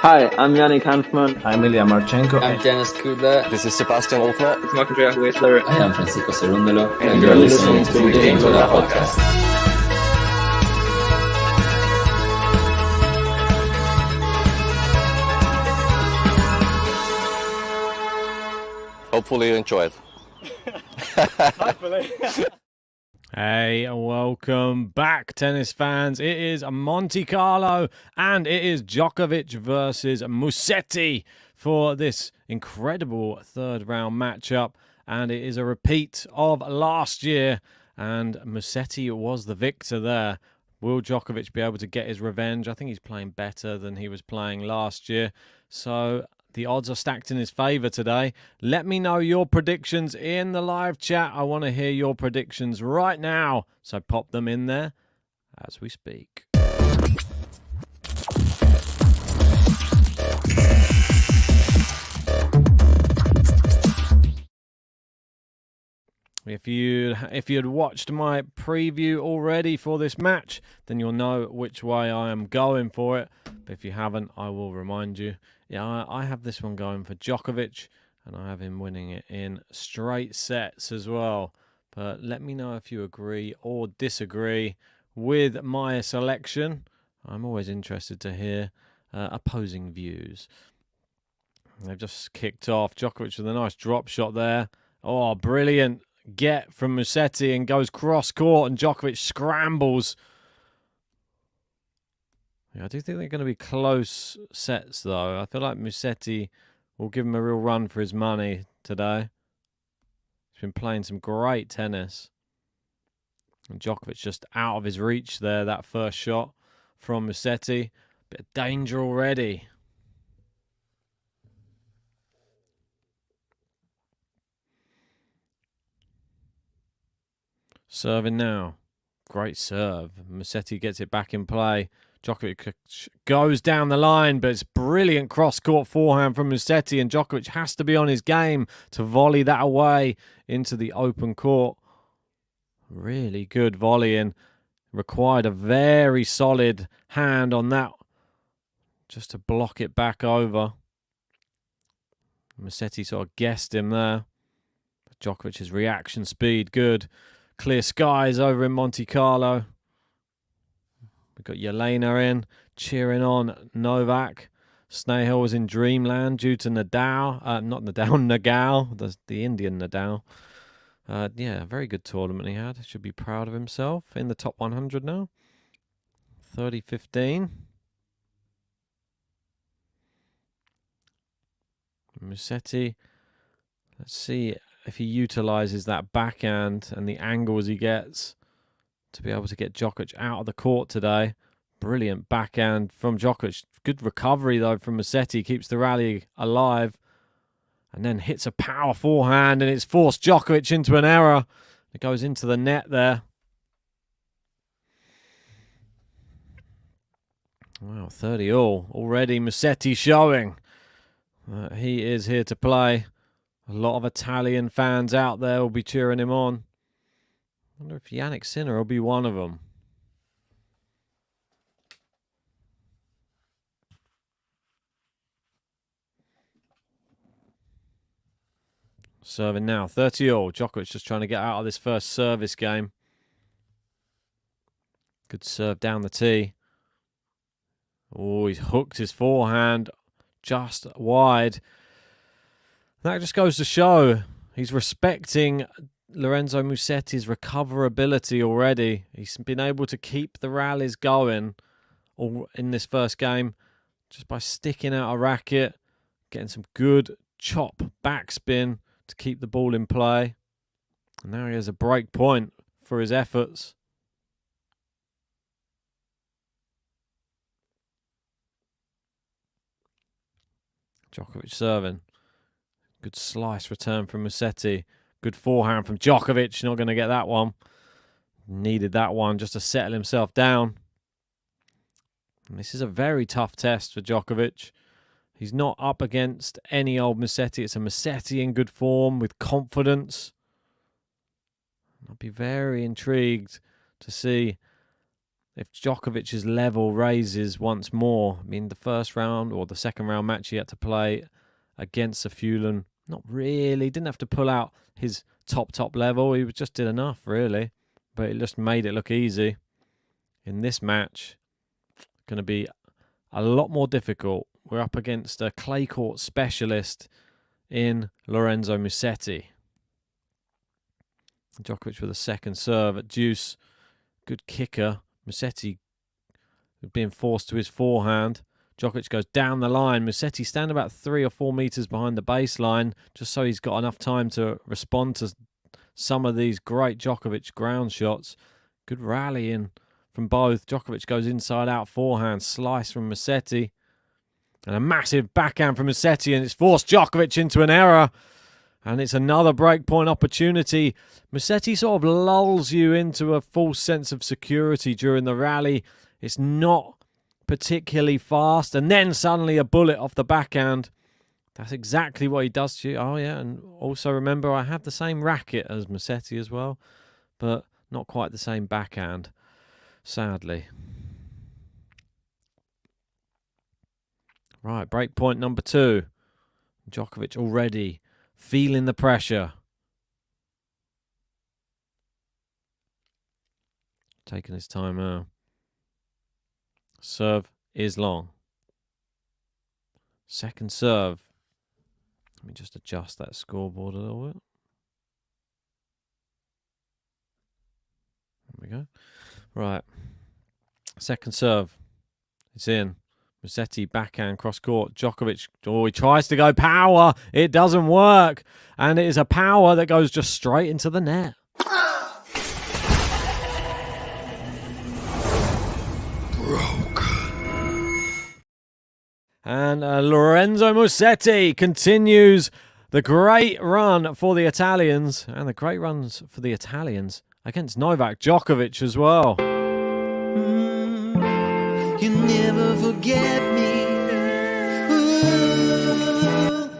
Hi, I'm Yannick Hanfman. I'm Ilya Marchenko. I'm Dennis Kudla. This is Sebastian Ofner. It's Marc-Andrea Whistler. I am Francisco Cerundolo. And you're listening to the Game to That podcast. Hopefully you enjoyed. Hopefully. Hey, welcome back, tennis fans. It is Monte Carlo and it is Djokovic versus Musetti for this incredible third round matchup. And it is a repeat of last year. And Musetti was the victor there. Will Djokovic be able to get his revenge? I think he's playing better than he was playing last year. So the odds are stacked in his favour today. Let me know your predictions in the live chat. I want to hear your predictions right now. So pop them in there as we speak. If you'd watched my preview already for this match, then you'll know which way I am going for it. But if you haven't, I will remind you. Yeah, I have this one going for Djokovic, and I have him winning it in straight sets as well. But let me know if you agree or disagree with my selection. I'm always interested to hear opposing views. They've just kicked off. Djokovic with a nice drop shot there. Oh, brilliant get from Musetti and goes cross court, and Djokovic scrambles. Yeah, I do think they're going to be close sets, though. I feel like Musetti will give him a real run for his money today. He's been playing some great tennis. And Djokovic just out of his reach there, that first shot from Musetti. Bit of danger already. Serving now. Great serve. Musetti gets it back in play. Djokovic goes down the line, but it's brilliant cross-court forehand from Musetti, and Djokovic has to be on his game to volley that away into the open court. Really good volleying. Required a very solid hand on that just to block it back over. Musetti sort of guessed him there. Djokovic's reaction speed, good. Clear skies over in Monte Carlo. We've got Elena in, cheering on Novak. Snehal was in dreamland due to Nadal. Not Nadal, Nagal, the Indian Nadal. Yeah, very good tournament he had. Should be proud of himself. In the top 100 now. 30-15. Musetti. Let's see if he utilises that backhand and the angles he gets to be able to get Djokovic out of the court today. Brilliant backhand from Djokovic. Good recovery, though, from Musetti. Keeps the rally alive. And then hits a power forehand, and it's forced Djokovic into an error. It goes into the net there. Wow, 30 all. Already Musetti showing that he is here to play. A lot of Italian fans out there will be cheering him on. I wonder if Jannik Sinner will be one of them. Serving now, 30 all. Djokovic just trying to get out of this first service game. Good serve down the tee. Oh, he's hooked his forehand just wide. That just goes to show he's respecting Lorenzo Musetti's recoverability already. He's been able to keep the rallies going in this first game just by sticking out a racket, getting some good chop backspin to keep the ball in play. And now he has a break point for his efforts. Djokovic serving. Good slice return from Musetti. Good forehand from Djokovic. Not going to get that one. Needed that one just to settle himself down. And this is a very tough test for Djokovic. He's not up against any old Musetti. It's a Musetti in good form with confidence. I'd be very intrigued to see if Djokovic's level raises once more. I mean, the first round or the second round match he had to play against Safulan, not really, didn't have to pull out his top level. He just did enough, really, but it just made it look easy. In this match, going to be a lot more difficult. We're up against a clay court specialist in Lorenzo Musetti. Djokovic with a second serve at deuce. Good kicker. Musetti being forced to his forehand. Djokovic goes down the line. Musetti stand about 3 or 4 meters behind the baseline, just so he's got enough time to respond to some of these great Djokovic ground shots. Good rallying from both. Djokovic goes inside out forehand. Slice from Musetti. And a massive backhand from Musetti, and it's forced Djokovic into an error. And it's another breakpoint opportunity. Musetti sort of lulls you into a false sense of security during the rally. It's not particularly fast. And then suddenly a bullet off the backhand. That's exactly what he does to you. Oh, yeah. And also remember, I have the same racket as Musetti as well. But not quite the same backhand, sadly. Right, breakpoint number 2. Djokovic already feeling the pressure. Taking his time out. Serve is long. Second serve. Let me just adjust that scoreboard a little bit. There we go. Right. Second serve. It's in. Musetti backhand cross court. Djokovic, he tries to go power. It doesn't work. And it is a power that goes just straight into the net. And Lorenzo Musetti continues the great run for the Italians. And the great runs for the Italians against Novak Djokovic as well. You never forget me. Ooh,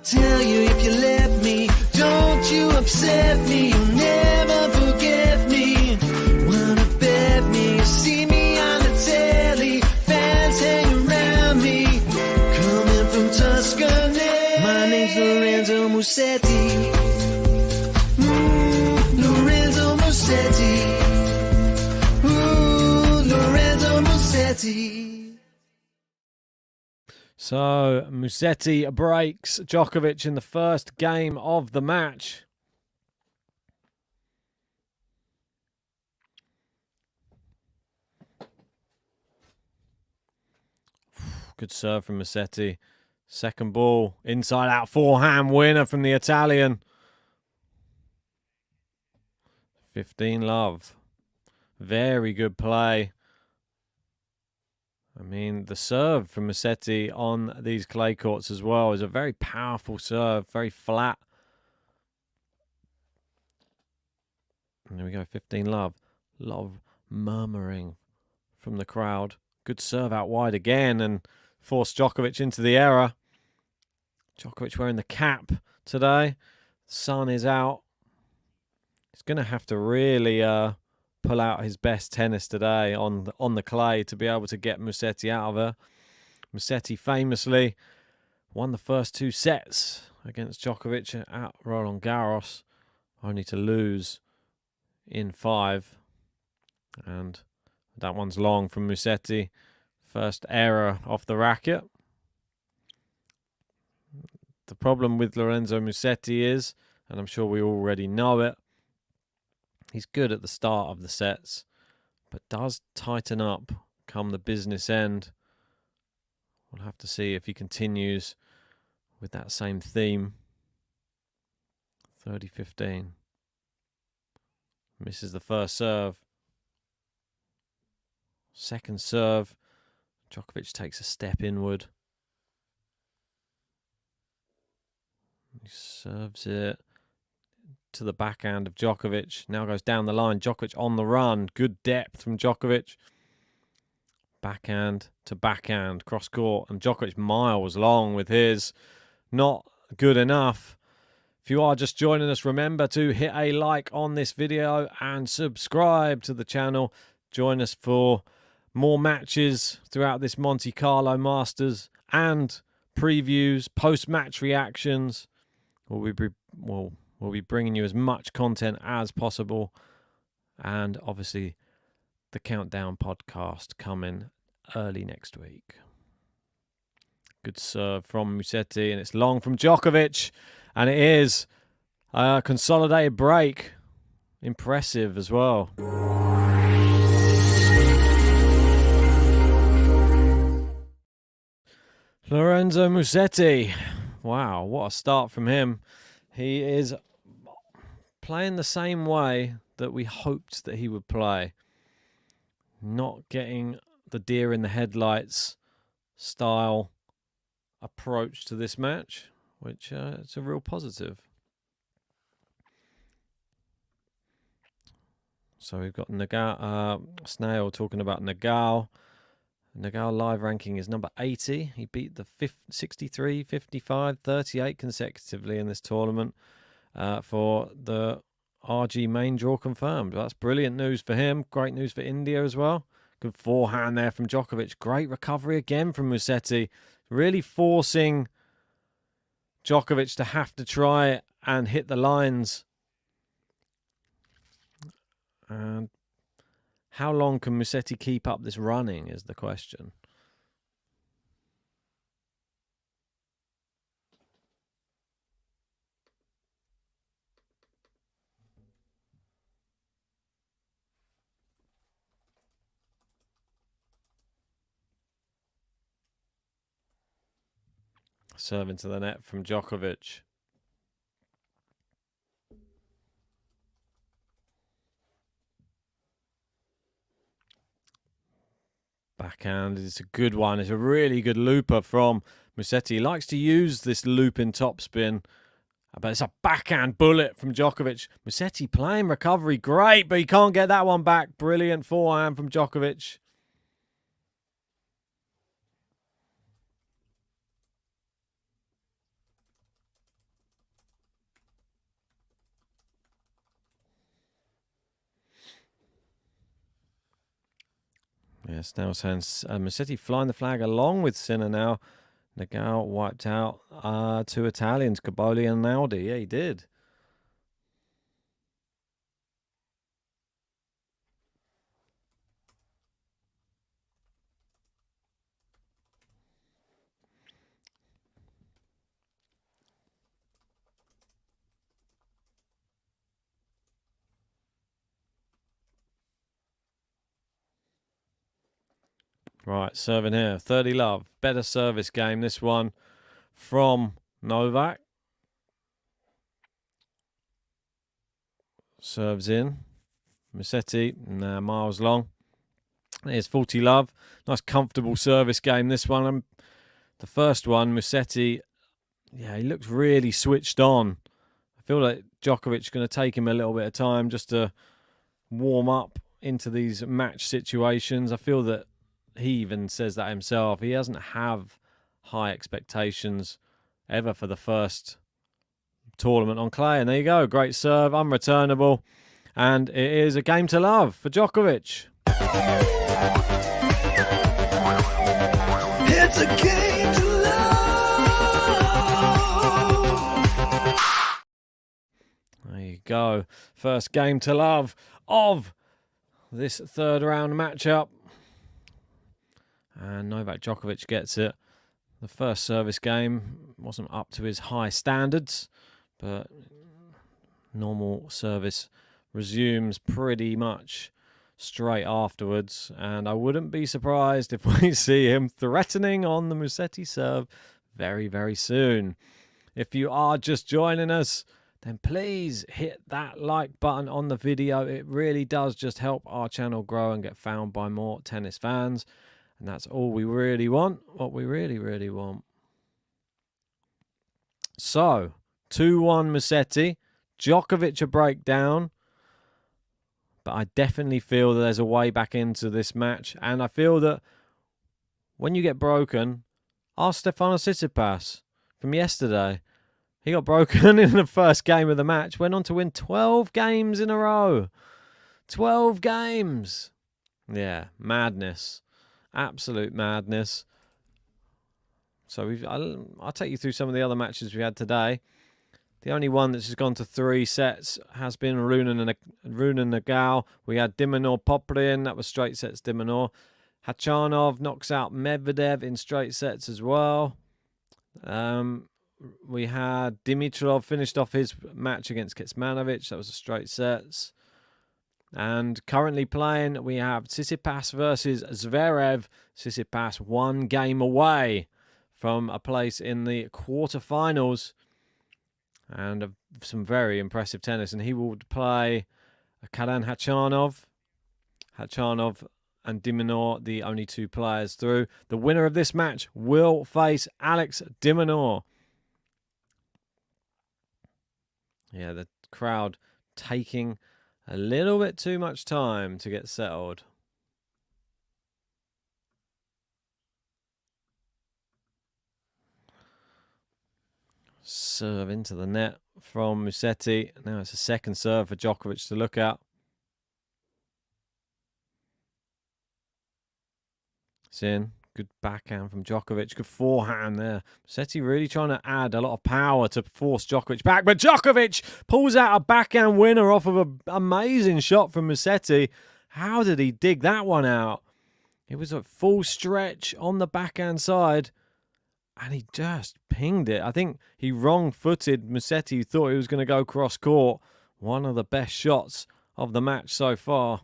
tell you if you let me, don't you upset me. You'll never forget me. Wanna bet me, you see me on the telly, fans hang around me, coming from Tuscany. My name's Lorenzo Musetti. Lorenzo Musetti. So Musetti breaks Djokovic in the first game of the match. Good serve from Musetti. Second ball, inside out forehand winner from the Italian. 15-love. Very good play. I mean, the serve from Musetti on these clay courts as well is a very powerful serve, very flat. And there we go, 15-love. A lot of murmuring from the crowd. Good serve out wide again and forced Djokovic into the error. Djokovic wearing the cap today. The sun is out. He's going to have to really pull out his best tennis today on the clay to be able to get Musetti out of her. Musetti famously won the first 2 sets against Djokovic at Roland Garros, only to lose in 5. And that one's long from Musetti. First error off the racket. The problem with Lorenzo Musetti is, and I'm sure we already know it, he's good at the start of the sets, but does tighten up come the business end. We'll have to see if he continues with that same theme. 30-15. Misses the first serve. Second serve. Djokovic takes a step inward. He serves it to the backhand of Djokovic. Now goes down the line. Djokovic on the run. Good depth from Djokovic. Backhand to backhand. Cross court. And Djokovic miles long with his. Not good enough. If you are just joining us, remember to hit a like on this video and subscribe to the channel. join us for more matches throughout this Monte Carlo Masters and previews, post-match reactions. We'll be bringing you as much content as possible, and obviously the countdown podcast coming early next week. Good serve from Musetti, and it's long from Djokovic, and it is a consolidated break. Impressive as well. Lorenzo Musetti. Wow, what a start from him. He is playing the same way that we hoped that he would play. Not getting the deer in the headlights style approach to this match, which it's a real positive. So we've got Snail talking about Nadal. Nadal live ranking is number 80. He beat the 63, 55, 38 consecutively in this tournament for the RG main draw confirmed. That's brilliant news for him. Great news for India as well. Good forehand there from Djokovic. Great recovery again from Musetti. Really forcing Djokovic to have to try and hit the lines. And how long can Musetti keep up this running is the question. Serve into the net from Djokovic. Backhand is a good one. It's a really good looper from Musetti. He likes to use this looping topspin, but it's a backhand bullet from Djokovic. Musetti playing recovery great, but he can't get that one back. Brilliant forehand from Djokovic. Yes, now since Musetti flying the flag along with Sinner now. Nadal wiped out two Italians, Caboli and Naldi. Yeah, he did. Right, serving here. 30 love. Better service game. This one from Novak. Serves in. Musetti. Nah, miles long. Here's 40 love. Nice comfortable service game. This one. The first one, Musetti. Yeah, he looks really switched on. I feel like Djokovic is going to take him a little bit of time just to warm up into these match situations. I feel that he even says that himself. He doesn't have high expectations ever for the first tournament on clay. And there you go. Great serve, unreturnable. And it is a game to love for Djokovic. It's a game to love. There you go. First game to love of this third round matchup. And Novak Djokovic gets it. The first service game wasn't up to his high standards, but normal service resumes pretty much straight afterwards. And I wouldn't be surprised if we see him threatening on the Musetti serve very, very soon. If you are just joining us, then please hit that like button on the video. It really does just help our channel grow and get found by more tennis fans. And that's all we really want, what we really, really want. So, 2-1 Musetti. Djokovic a breakdown. But I definitely feel that there's a way back into this match. And I feel that when you get broken, ask Stefanos Tsitsipas from yesterday. He got broken in the first game of the match. Went on to win 12 games in a row. 12 games. Yeah, madness. Absolute madness. So I'll take you through some of the other matches we had today. The only one that's just gone to 3 sets has been Runa Nagao. We had Dimonor Poprin. That was straight sets Dimonor. Khachanov knocks out Medvedev in straight sets as well. We had Dimitrov finished off his match against Kecmanovic. That was a straight sets. And currently playing, we have Tsitsipas versus Zverev. Tsitsipas 1 game away from a place in the quarterfinals. And some very impressive tennis. And he will play Karan Khachanov. Khachanov and Dimonor, the only 2 players through. The winner of this match will face Alex Dimonor. Yeah, the crowd taking a little bit too much time to get settled. Serve into the net from Musetti. Now it's a second serve for Djokovic to look at. It's in. Good backhand from Djokovic. Good forehand there. Musetti really trying to add a lot of power to force Djokovic back. But Djokovic pulls out a backhand winner off of an amazing shot from Musetti. How did he dig that one out? It was a full stretch on the backhand side. And he just pinged it. I think he wrong-footed Musetti, who thought he was going to go cross-court. One of the best shots of the match so far.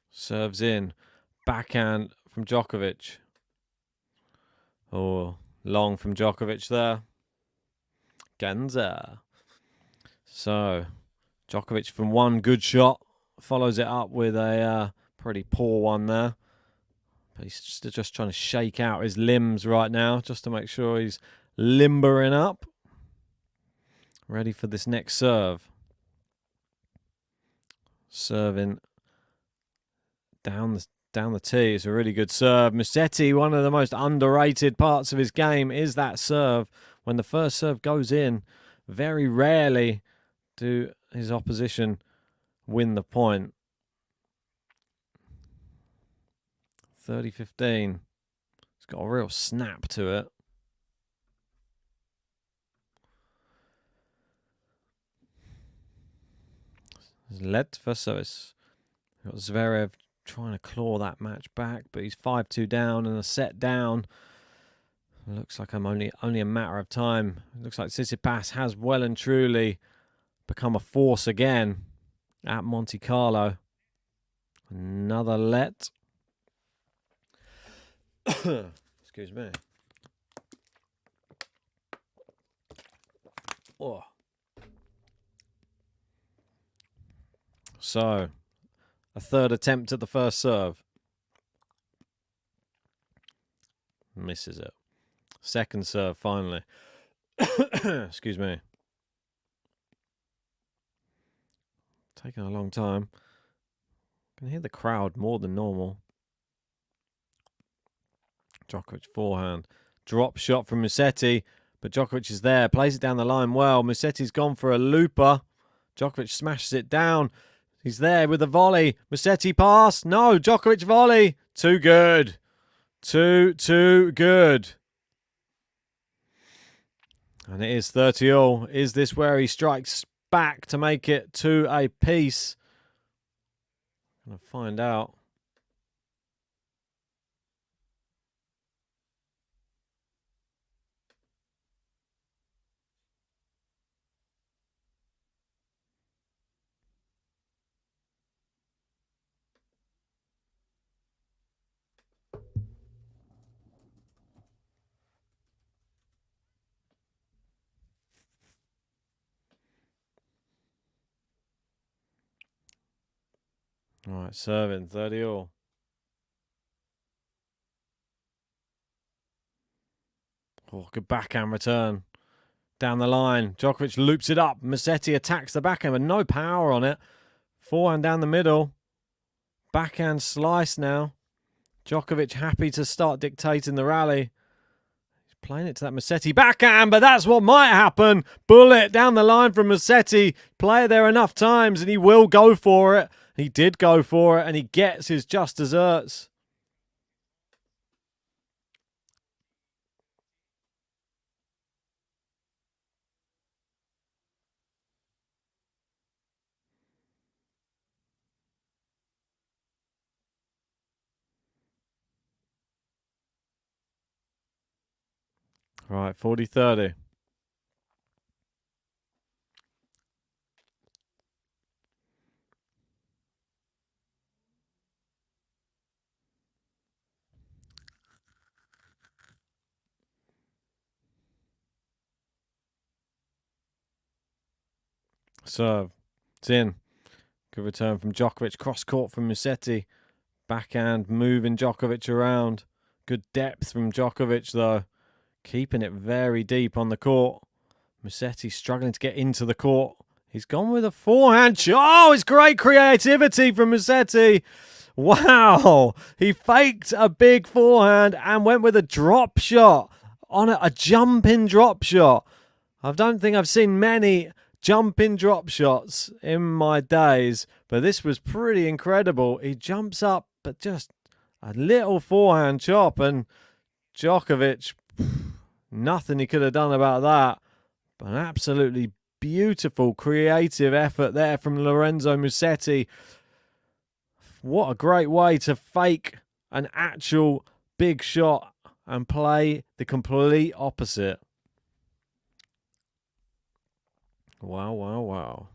Serves in. Backhand from Djokovic. Oh, long from Djokovic there. Genza. So, Djokovic from one good shot. Follows it up with a pretty poor one there. But he's just trying to shake out his limbs right now, just to make sure he's limbering up. Ready for this next serve. Serving down the tee. It's a really good serve. Musetti, one of the most underrated parts of his game is that serve. When the first serve goes in, very rarely do his opposition win the point. 30-15. It's got a real snap to it. Led for service. Got Zverev trying to claw that match back, but he's 5-2 down and a set down. Looks like I'm only a matter of time. It looks like Tsitsipas has well and truly become a force again at Monte Carlo. Another let. Excuse me. Oh. So, a third attempt at the first serve. Misses it. Second serve, finally. Excuse me. Taking a long time. I can hear the crowd more than normal. Djokovic forehand. Drop shot from Musetti, but Djokovic is there. Plays it down the line well. Musetti's gone for a looper. Djokovic smashes it down. He's there with a volley. Musetti pass. No, Djokovic volley. Too good. Too good. And it is 30-all. Is this where he strikes back to make it 2 apiece? Gonna find out. All right, serving 30-all. Oh, good backhand return. Down the line. Djokovic loops it up. Musetti attacks the backhand, but no power on it. Forehand down the middle. Backhand slice now. Djokovic happy to start dictating the rally. He's Playing it to that Musetti backhand, but that's what might happen. Bullet down the line from Musetti. Play it there enough times and he will go for it. He did go for it and he gets his just desserts. Right, 40-30. Serve. It's in. Good return from Djokovic. Cross court from Musetti. Backhand moving Djokovic around. Good depth from Djokovic though. Keeping it very deep on the court. Musetti struggling to get into the court. He's gone with a forehand. Oh, it's great creativity from Musetti. Wow. He faked a big forehand and went with a drop shot on a jumping drop shot. I don't think I've seen many jumping drop shots in my days, but this was pretty incredible. He jumps up, but just a little forehand chop, and Djokovic, nothing he could have done about that. But an absolutely beautiful creative effort there from Lorenzo Musetti. What a great way to fake an actual big shot and play the complete opposite. Wow, wow, wow.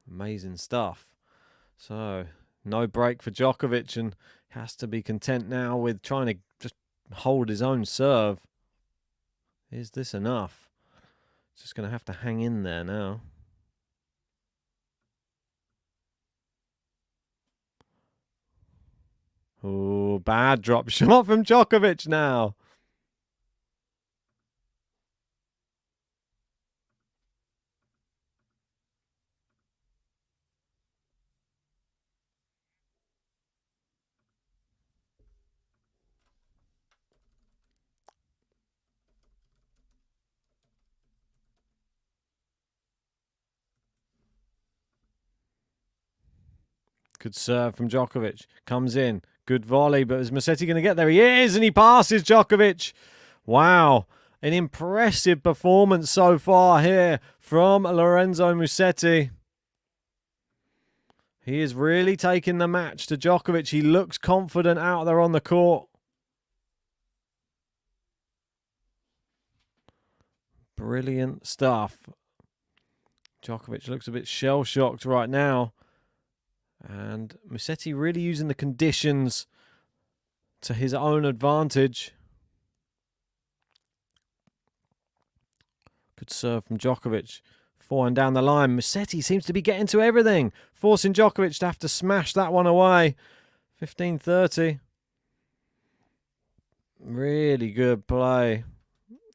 Amazing stuff. So, no break for Djokovic, and has to be content now with trying to just hold his own serve. Is this enough? Just going to have to hang in there now. Oh, bad drop shot from Djokovic now. Good serve from Djokovic. Comes in. Good volley, but is Musetti going to get there? He is, and he passes Djokovic. Wow. An impressive performance so far here from Lorenzo Musetti. He is really taking the match to Djokovic. He looks confident out there on the court. Brilliant stuff. Djokovic looks a bit shell-shocked right now. And Musetti really using the conditions to his own advantage. Good serve from Djokovic. Forehand down the line. Musetti seems to be getting to everything, forcing Djokovic to have to smash that one away. 15-30. Really good play.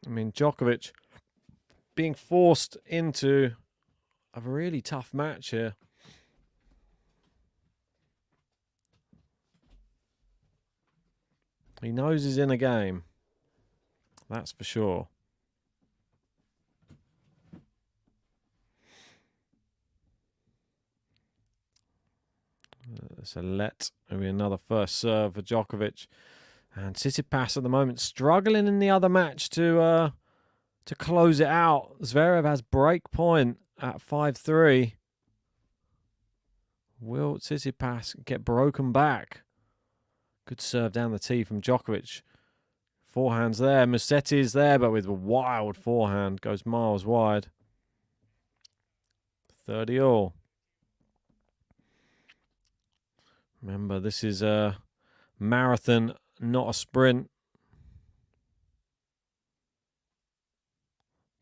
I mean, Djokovic being forced into a really tough match here. He knows he's in a game. That's for sure. So let be another first serve for Djokovic. And Tsitsipas at the moment struggling in the other match to close it out. Zverev has break point at 5-3. Will Tsitsipas get broken back? Good serve down the tee from Djokovic. Forehands there. Musetti is there, but with a wild forehand. Goes miles wide. 30 all. Remember, this is a marathon, not a sprint.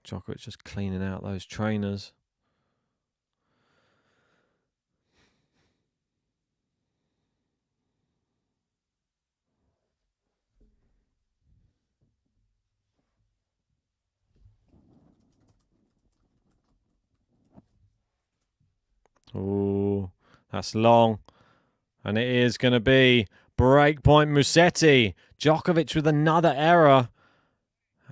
Djokovic just cleaning out those trainers. Oh, that's long. And it is going to be breakpoint Musetti. Djokovic with another error.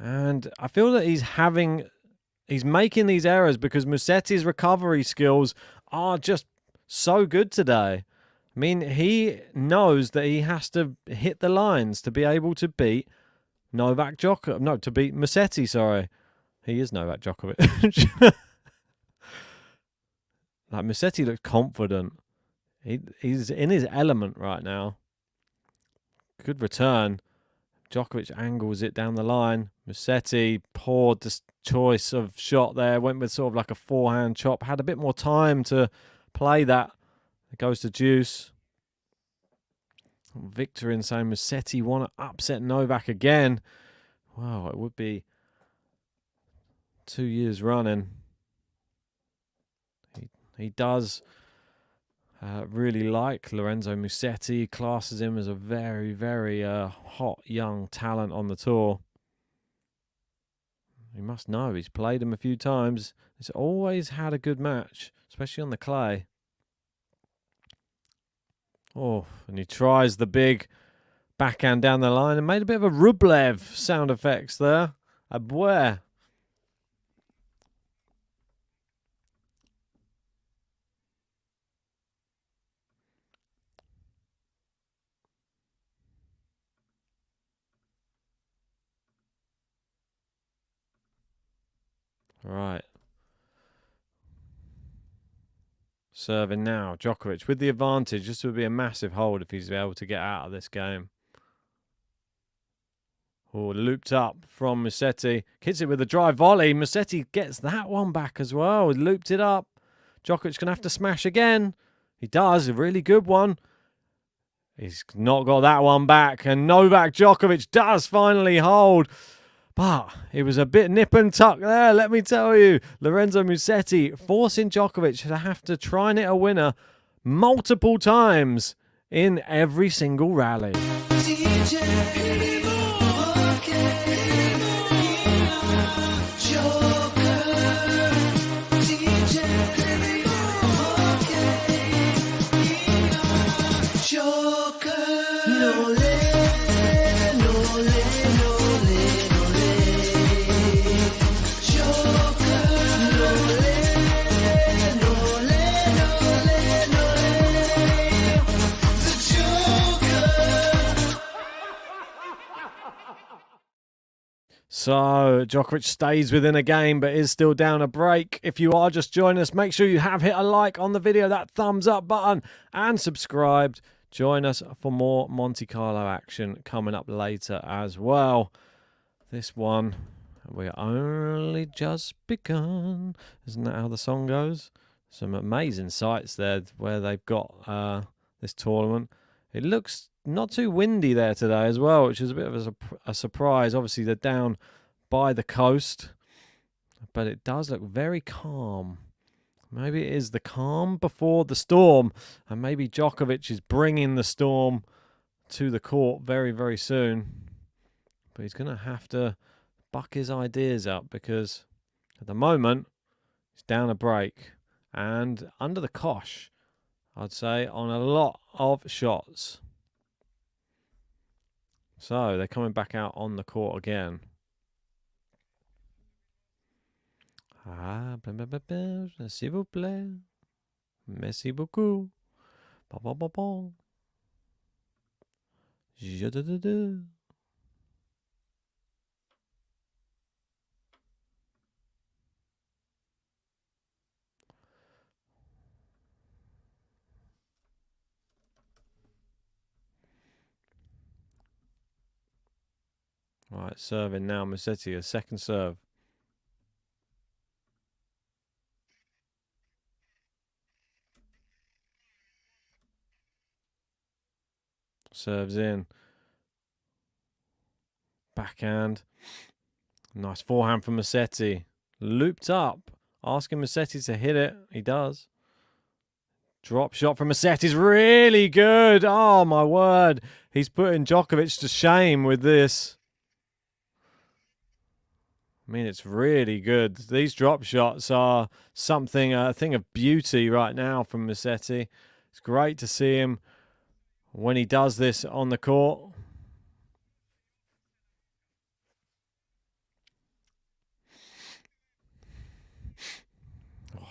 And I feel that he's making these errors because Musetti's recovery skills are just so good today. I mean, he knows that he has to hit the lines to be able to beat Novak Djokovic. No, to beat Musetti, sorry. He is Novak Djokovic. Like, Musetti looks confident. He's in his element right now. Good return. Djokovic angles it down the line. Musetti poured the choice of shot there. Went with sort of like a forehand chop. Had a bit more time to play that. It goes to deuce. Victorin saying Musetti want to upset Novak again. Wow, it would be 2 years running. He does really like Lorenzo Musetti. Classes him as a very, very hot young talent on the tour. You must know he's played him a few times. He's always had a good match, especially on the clay. Oh, and he tries the big backhand down the line and made a bit of a Rublev sound effects there. A boy. Right. Serving now. Djokovic with the advantage. This would be a massive hold if he's able to get out of this game. Oh, looped up from Musetti. Hits it with a drive volley. Musetti gets that one back as well. Looped it up. Djokovic going to have to smash again. He does. A really good one. He's not got that one back. And Novak Djokovic does finally hold. But it was a bit nip and tuck there, let me tell you. Lorenzo Musetti forcing Djokovic to have to try and hit a winner multiple times in every single rally. So, Djokovic stays within a game, but is still down a break. If you are just joining us, make sure you have hit a like on the video, that thumbs up button, and subscribed. Join us for more Monte Carlo action coming up later as well. This one, we're only just begun. Isn't that how the song goes? Some amazing sights there where they've got this tournament. It looks not too windy there today as well, which is a bit of a surprise. Obviously, they're down by the coast, but it does look very calm. Maybe it is the calm before the storm, and maybe Djokovic is bringing the storm to the court very, very soon. But he's going to have to buck his ideas up because at the moment, he's down a break and under the cosh, I'd say, on a lot of shots. So they're coming back out on the court again. Ah, s'il vous plaît. Merci beaucoup. Ba ba ba ba. Je de de de. Right, serving now. Musetti, a second serve. Serves in. Backhand. Nice forehand from Musetti. Looped up. Asking Musetti to hit it. He does. Drop shot from Musetti's really good. Oh, my word. He's putting Djokovic to shame with this. I mean, it's really good. These drop shots are something, a thing of beauty right now from Musetti. It's great to see him when he does this on the court.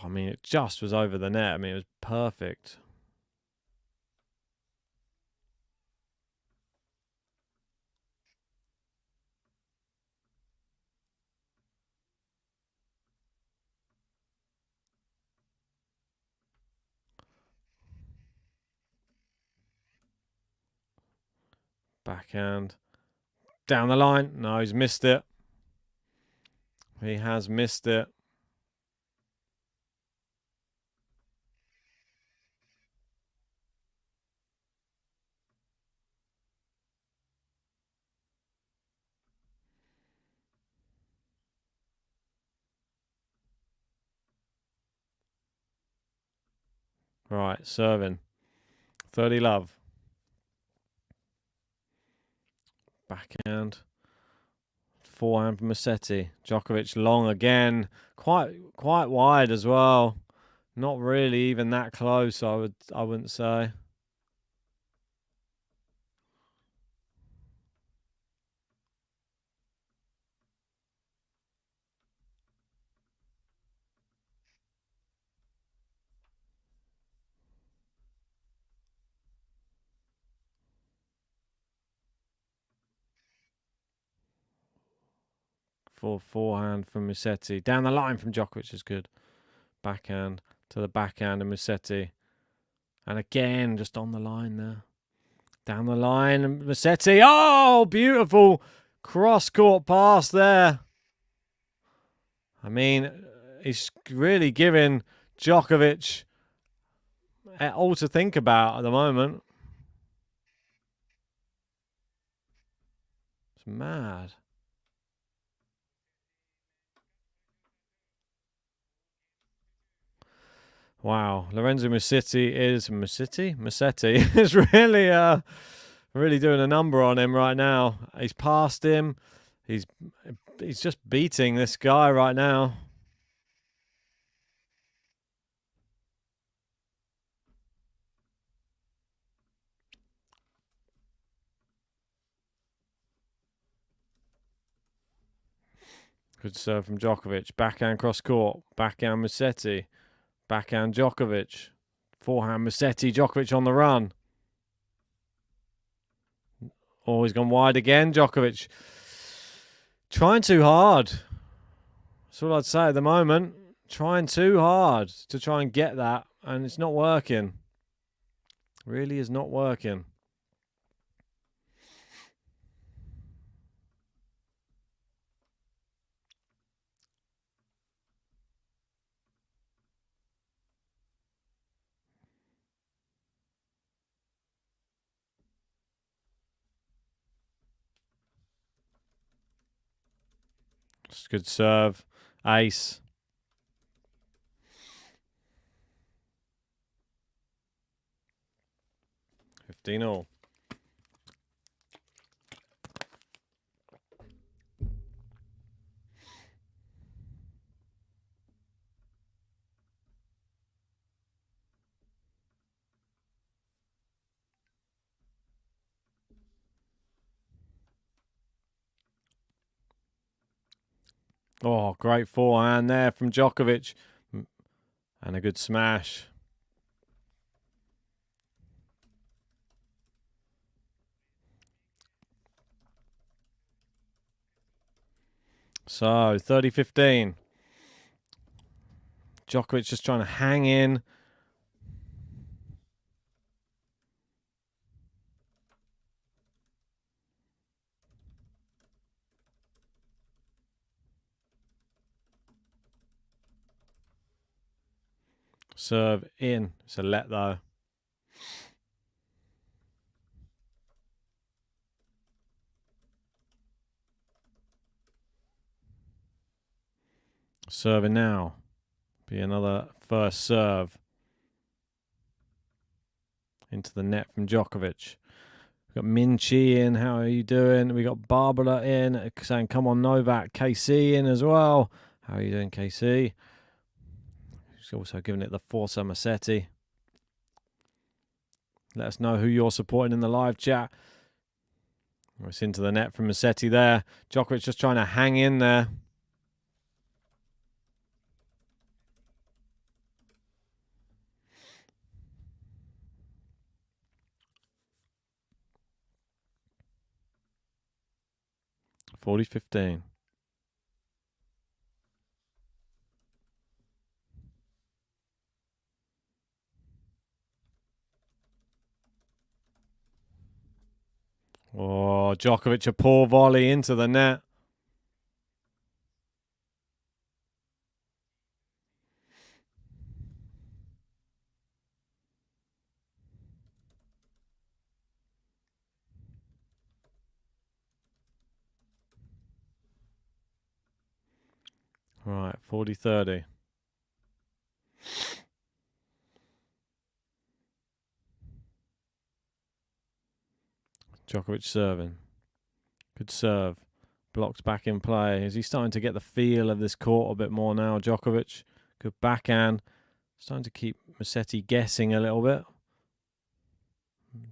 I mean, it just was over the net. I mean, it was perfect. Backhand. Down the line. No, he's missed it. He has missed it. Right, serving. 30 love. Backhand. Forehand from Musetti. Djokovic long again. Quite wide as well. Not really even that close, I wouldn't say. Forehand from Musetti. Down the line from Djokovic is good. Backhand to the backhand of Musetti. And again, just on the line there. Down the line, Musetti. Oh, beautiful cross-court pass there. I mean, he's really giving Djokovic all to think about at the moment. It's mad. Wow, Lorenzo Musetti is really doing a number on him right now. He's passed him. He's just beating this guy right now. Good serve from Djokovic. Backhand cross court. Backhand Musetti. Backhand Djokovic. Forehand Musetti. Djokovic on the run. Oh, he's gone wide again. Djokovic trying too hard. That's all I'd say at the moment. Trying too hard to try and get that, and it's not working. Really is not working. Just good serve. Ace. $15-all. Oh, great forehand there from Djokovic. And a good smash. So, 30-15. Djokovic just trying to hang in. Serve in. It's a let though. Serving now. Be another first serve. Into the net from Djokovic. We've got Min Chi in. How are you doing? We got Barbara in saying, come on, Novak. KC in as well. How are you doing, KC? He's also giving it the Forza Musetti. Let us know who you're supporting in the live chat. It's into the net from Musetti there. Djokovic just trying to hang in there. 40-15. Oh, Djokovic, a poor volley into the net. Right, 40-30. Djokovic serving. Good serve. Blocks back in play. Is he starting to get the feel of this court a bit more now, Djokovic? Good backhand. Starting to keep Musetti guessing a little bit.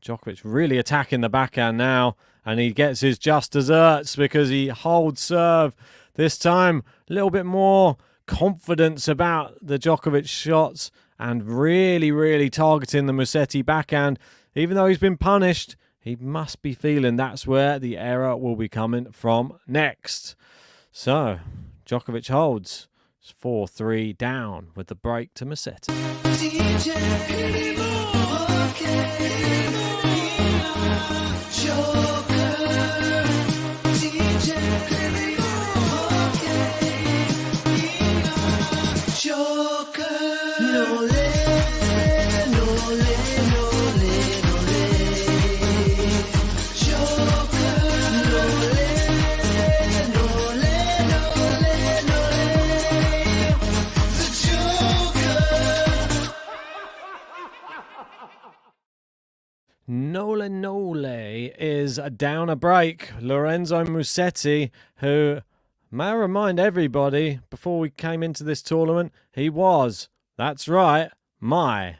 Djokovic really attacking the backhand now. And he gets his just desserts because he holds serve. This time, a little bit more confidence about the Djokovic shots. And really, really targeting the Musetti backhand. Even though he's been punished, he must be feeling that's where the error will be coming from next. So, Djokovic holds. It's 4-3 down with the break to Musetti. Nole Nole is down a break. Lorenzo Musetti, who, may I remind everybody, before we came into this tournament, he was, that's right, my.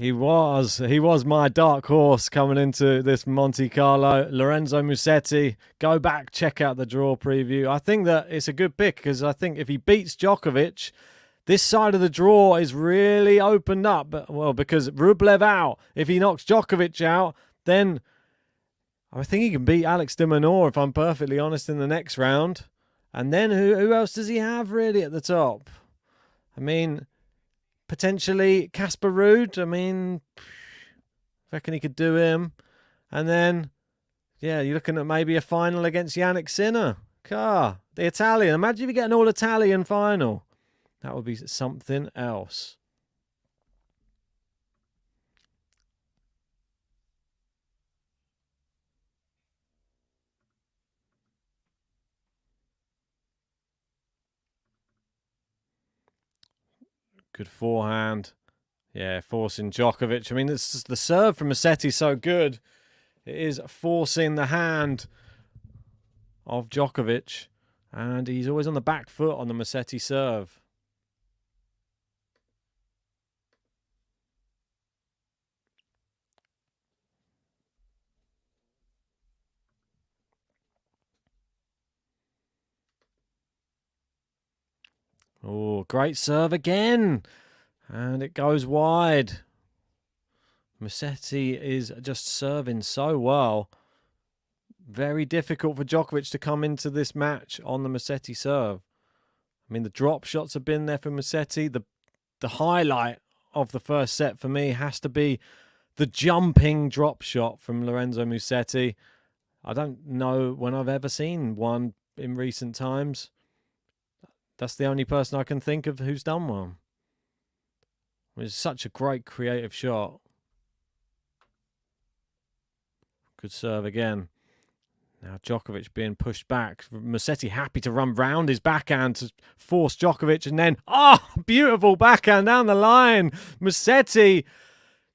He was my dark horse coming into this Monte Carlo. Lorenzo Musetti, go back, check out the draw preview. I think that it's a good pick because I think if he beats Djokovic, this side of the draw is really opened up. Well, because Rublev out, if he knocks Djokovic out, then I think he can beat Alex de Minaur, if I'm perfectly honest, in the next round. And then who else does he have really at the top? I mean, potentially Casper Ruud. I mean, I reckon he could do him. And then, yeah, you're looking at maybe a final against Jannik Sinner. The Italian. Imagine if you get an all-Italian final. That would be something else. Good forehand. Yeah, forcing Djokovic. I mean, it's just the serve from Musetti so good. It is forcing the hand of Djokovic. And he's always on the back foot on the Musetti serve. Oh, great serve again. And it goes wide. Musetti is just serving so well. Very difficult for Djokovic to come into this match on the Musetti serve. I mean, the drop shots have been there for Musetti. The highlight of the first set for me has to be the jumping drop shot from Lorenzo Musetti. I don't know when I've ever seen one in recent times. That's the only person I can think of who's done one. It's such a great creative shot. Good serve again. Now Djokovic being pushed back. Musetti happy to run round his backhand to force Djokovic. And then, beautiful backhand down the line. Musetti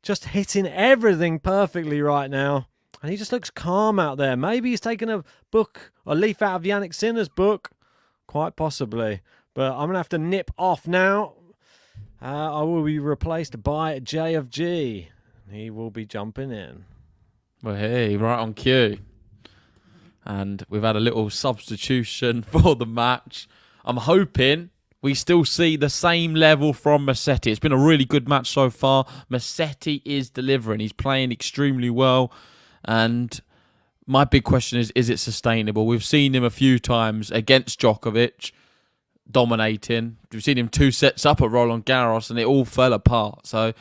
just hitting everything perfectly right now. And he just looks calm out there. Maybe he's taken a leaf out of Jannik Sinner's book. Quite possibly. But I'm going to have to nip off now. I will be replaced by J of G. He will be jumping in. Well, hey, right on cue. And we've had a little substitution for the match. I'm hoping we still see the same level from Musetti. It's been a really good match so far. Musetti is delivering. He's playing extremely well. And my big question is it sustainable? We've seen him a few times against Djokovic, dominating. We've seen him 2 sets up at Roland Garros, and it all fell apart. So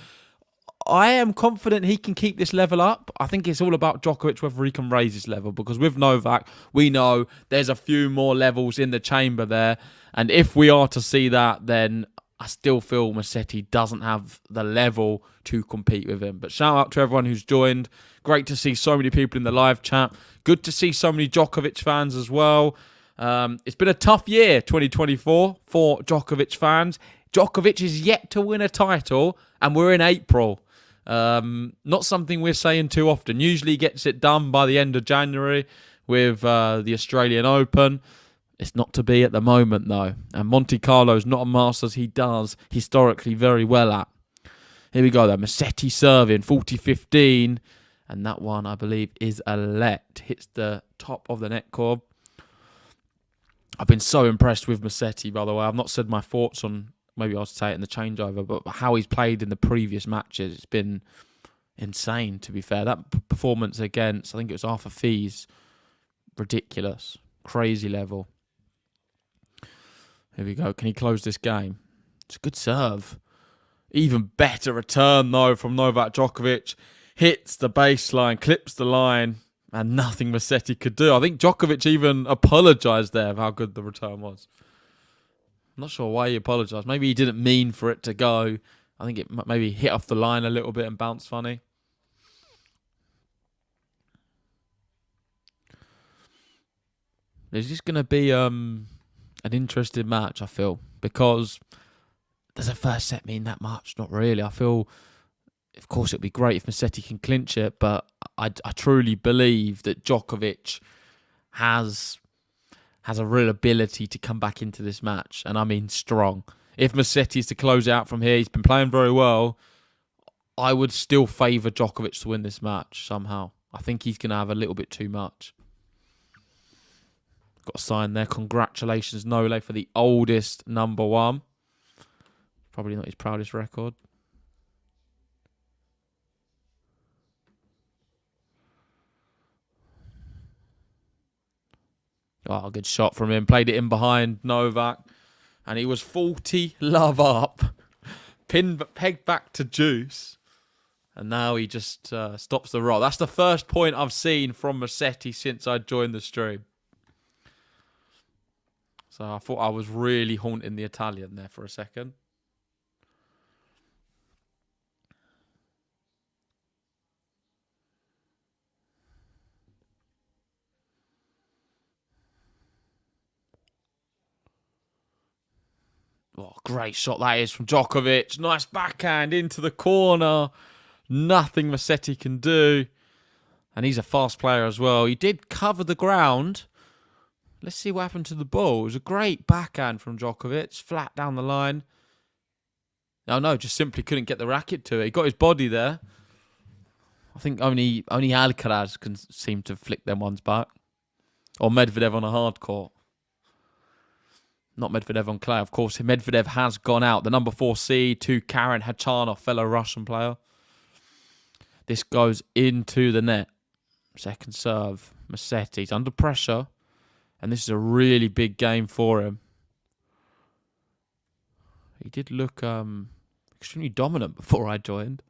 I am confident he can keep this level up. I think it's all about Djokovic, whether he can raise his level. Because with Novak, we know there's a few more levels in the chamber there. And if we are to see that, then I still feel Musetti doesn't have the level to compete with him. But shout out to everyone who's joined. Great to see so many people in the live chat. Good to see so many Djokovic fans as well. It's been a tough year, 2024, for Djokovic fans. Djokovic is yet to win a title, and we're in April. Not something we're saying too often. Usually he gets it done by the end of January with the Australian Open. It's not to be at the moment, though. And Monte Carlo is not a Masters he does historically very well at. Here we go, though. Musetti serving, 40-15. And that one, I believe, is a let. Hits the top of the net cord. I've been so impressed with Musetti, by the way. I've not said my thoughts on, maybe I'll say it in the changeover, but how he's played in the previous matches. It's been insane, to be fair. That performance against, I think it was Arthur Fees, ridiculous. Crazy level. Here we go. Can he close this game? It's a good serve. Even better return, though, from Novak Djokovic. Hits the baseline, clips the line, and nothing Musetti could do. I think Djokovic even apologised there of how good the return was. I'm not sure why he apologised. Maybe he didn't mean for it to go. I think it maybe hit off the line a little bit and bounced funny. There's just going to be an interesting match, I feel, because does a first set mean that much? Not really. I feel, of course, it'd be great if Musetti can clinch it, but I truly believe that Djokovic has a real ability to come back into this match, and I mean strong. If Musetti is to close out from here, he's been playing very well. I would still favour Djokovic to win this match somehow. I think he's going to have a little bit too much. Got a sign there. Congratulations, Nole, for the oldest number one. Probably not his proudest record. Oh, good shot from him. Played it in behind Novak. And he was 40 love up. Pegged back to deuce. And now he just stops the roll. That's the first point I've seen from Musetti since I joined the stream. So I thought I was really haunting the Italian there for a second. Oh, great shot that is from Djokovic. Nice backhand into the corner. Nothing Musetti can do. And he's a fast player as well. He did cover the ground. Let's see what happened to the ball. It was a great backhand from Djokovic. Flat down the line. No, just simply couldn't get the racket to it. He got his body there. I think only Alcaraz can seem to flick them ones back. Or Medvedev on a hard court. Not Medvedev on clay. Of course, Medvedev has gone out. The number 4 seed to Karen Khachanov, fellow Russian player. This goes into the net. Second serve. Musetti's under pressure. And this is a really big game for him. He did look extremely dominant before I joined.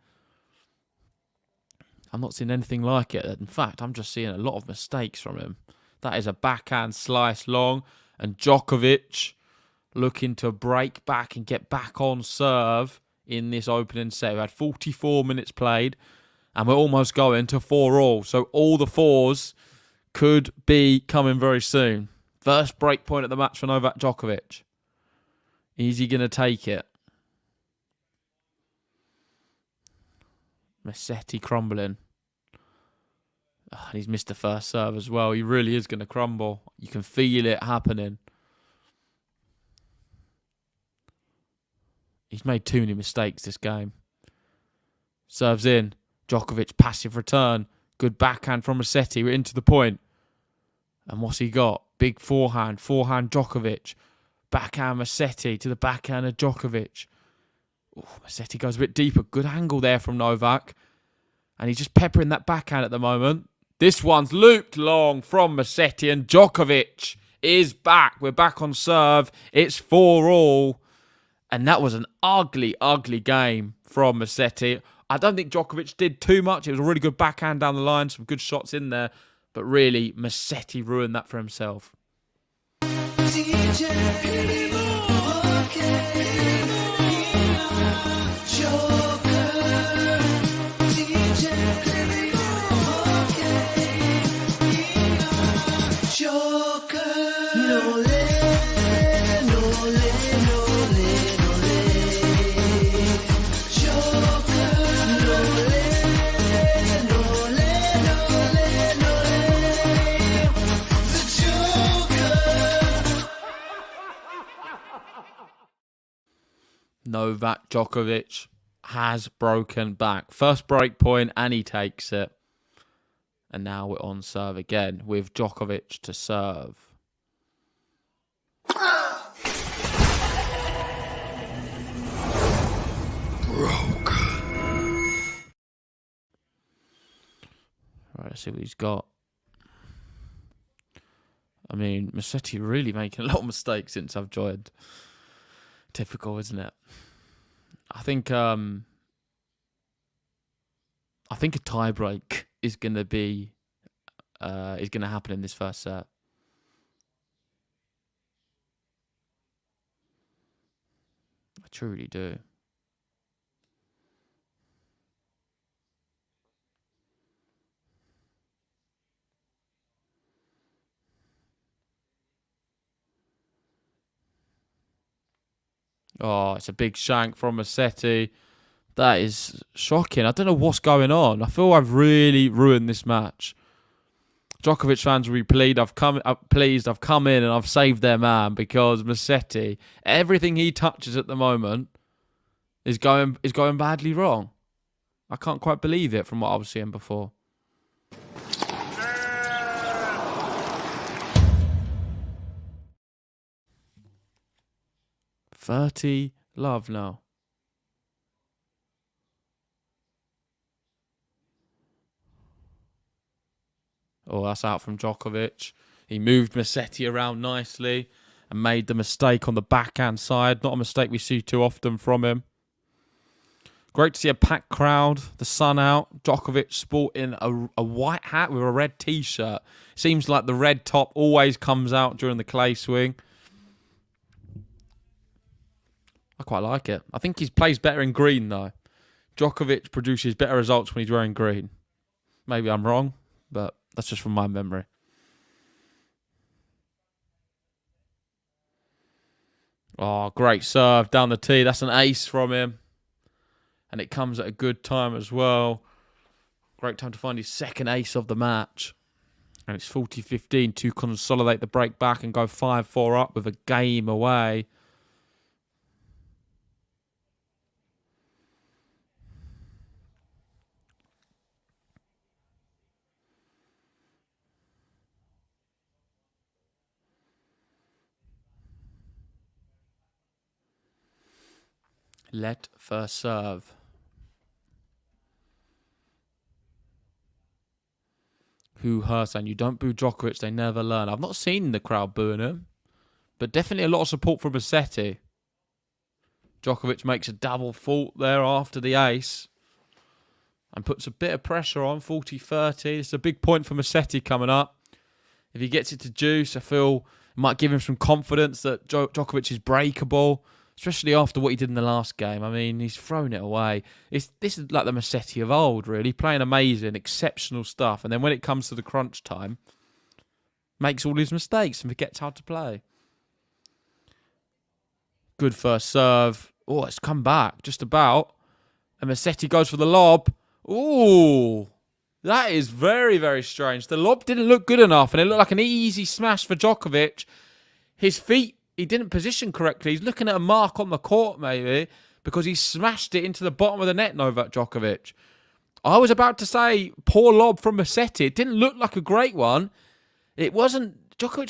I'm not seeing anything like it. In fact, I'm just seeing a lot of mistakes from him. That is a backhand slice long. And Djokovic looking to break back and get back on serve in this opening set. We had 44 minutes played. And we're almost going to 4-all. So all the fours could be coming very soon. First break point at the match for Novak Djokovic. Is he going to take it? Musetti crumbling. Oh, and he's missed the first serve as well. He really is going to crumble. You can feel it happening. He's made too many mistakes this game. Serves in. Djokovic, passive return. Good backhand from Musetti. We're into the point. And what's he got? Big forehand. Forehand Djokovic. Backhand Musetti to the backhand of Djokovic. Ooh, Musetti goes a bit deeper. Good angle there from Novak. And he's just peppering that backhand at the moment. This one's looped long from Musetti, and Djokovic is back. We're back on serve. It's 4-all. And that was an ugly, ugly game from Musetti. I don't think Djokovic did too much. It was a really good backhand down the line, some good shots in there. But really, Musetti ruined that for himself. Novak Djokovic has broken back. First break point, and he takes it. And now we're on serve again with Djokovic to serve. Right, let's see what he's got. I mean, Musetti really making a lot of mistakes since I've joined. Typical, isn't it? I think a tie break is going to happen in this first set. I truly do. Oh, it's a big shank from Musetti. That is shocking. I don't know what's going on. I feel I've really ruined this match. Djokovic fans will be pleased. I've come in and I've saved their man, because Musetti, everything he touches at the moment is going badly wrong. I can't quite believe it from what I was seeing before. $30 love now. Oh, that's out from Djokovic. He moved Musetti around nicely and made the mistake on the backhand side. Not a mistake we see too often from him. Great to see a packed crowd. The sun out. Djokovic sporting a white hat with a red t-shirt. Seems like the red top always comes out during the clay swing. I quite like it. I think he plays better in green, though. Djokovic produces better results when he's wearing green. Maybe I'm wrong, but that's just from my memory. Oh, great serve down the tee. That's an ace from him. And it comes at a good time as well. Great time to find his second ace of the match. And it's 40-15 to consolidate the break back and go 5-4 up with a game away. Let first serve. Who hurts? And you don't boo Djokovic, they never learn. I've not seen the crowd booing him, but definitely a lot of support from Musetti. Djokovic makes a double fault there after the ace and puts a bit of pressure on, 40-30. It's a big point for Musetti coming up. If he gets it to juice, I feel it might give him some confidence that Djokovic is breakable. Especially after what he did in the last game. I mean, he's thrown it away. This is like the Musetti of old, really. Playing amazing, exceptional stuff. And then when it comes to the crunch time, makes all his mistakes and forgets how to play. Good first serve. Oh, it's come back, just about. And Musetti goes for the lob. Ooh, that is very, very strange. The lob didn't look good enough, and it looked like an easy smash for Djokovic. His feet, he didn't position correctly. He's looking at a mark on the court, maybe, because he smashed it into the bottom of the net, Novak Djokovic. I was about to say, poor lob from Musetti. It didn't look like a great one. Djokovic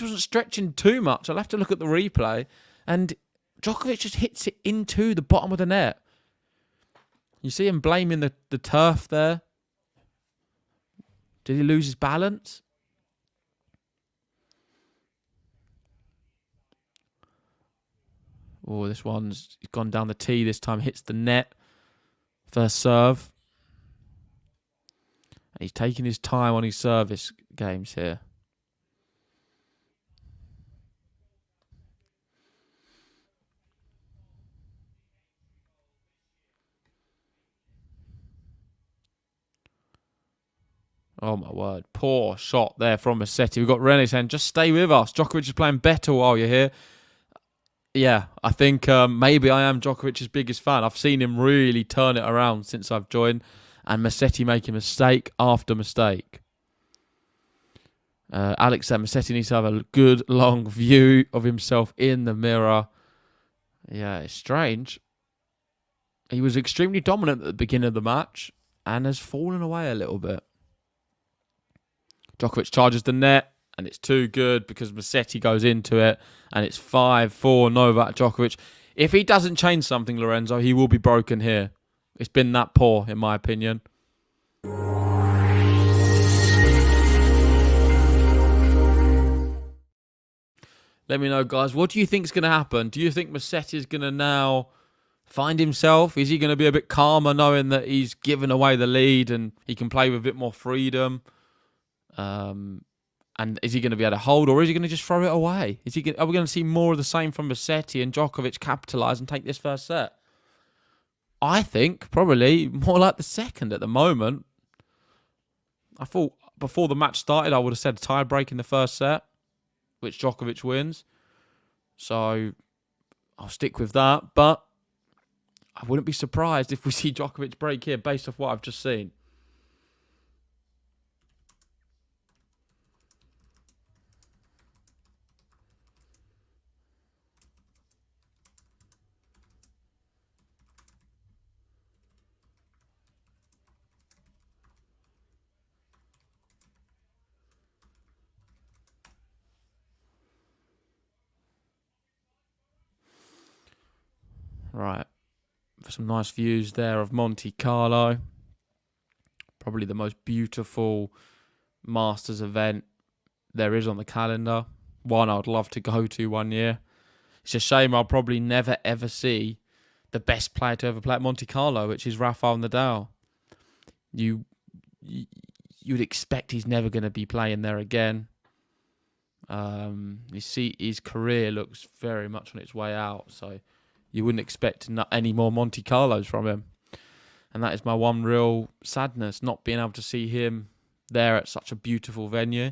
wasn't stretching too much. I'll have to look at the replay. And Djokovic just hits it into the bottom of the net. You see him blaming the turf there. Did he lose his balance? Oh, this one's gone down the tee this time. Hits the net. First serve. And he's taking his time on his service games here. Oh, my word. Poor shot there from Musetti. We've got René saying, just stay with us. Djokovic is playing better while you're here. Yeah, I think maybe I am Djokovic's biggest fan. I've seen him really turn it around since I've joined. And Musetti making mistake after mistake. Alex said Musetti needs to have a good, long view of himself in the mirror. Yeah, it's strange. He was extremely dominant at the beginning of the match and has fallen away a little bit. Djokovic charges the net, and it's too good because Musetti goes into it, and it's 5-4 Novak Djokovic. If he doesn't change something, Lorenzo, he will be broken here. It's been that poor, in my opinion. Let me know, guys. What do you think is going to happen? Do you think Musetti is going to now find himself? Is he going to be a bit calmer knowing that he's given away the lead and he can play with a bit more freedom? And is he going to be able to hold, or is he going to just throw it away? Are we going to see more of the same from Musetti and Djokovic capitalise and take this first set? I think probably more like the second at the moment. I thought before the match started, I would have said tie break in the first set, which Djokovic wins. So I'll stick with that. But I wouldn't be surprised if we see Djokovic break here based off what I've just seen. Right, some nice views there of Monte Carlo. Probably the most beautiful Masters event there is on the calendar. One I'd love to go to one year. It's a shame I'll probably never ever see the best player to ever play at Monte Carlo, which is Rafael Nadal. You'd expect he's never going to be playing there again. You see his career looks very much on its way out, so you wouldn't expect any more Monte Carlos from him. And that is my one real sadness, not being able to see him there at such a beautiful venue.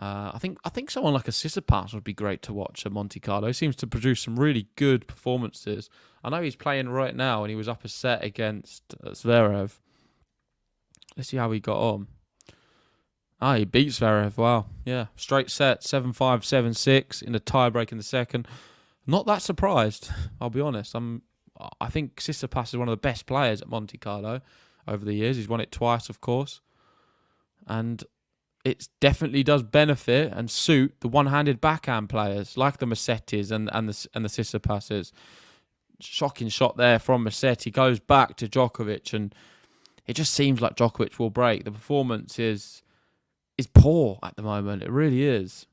I think someone like a Tsitsipas would be great to watch at Monte Carlo. He seems to produce some really good performances. I know he's playing right now, and he was up a set against Zverev. Let's see how he got on. He beat Zverev. Wow. Yeah, straight set, 7-5, 7-6 in the tie-break in the second. Not that surprised, I'll be honest. I think Tsitsipas is one of the best players at Monte Carlo over the years. He's won it twice, of course. And it definitely does benefit and suit the one-handed backhand players like the Musettis and the Tsitsipases. Shocking shot there from Musetti. Goes back to Djokovic, and it just seems like Djokovic will break. The performance is poor at the moment. It really is.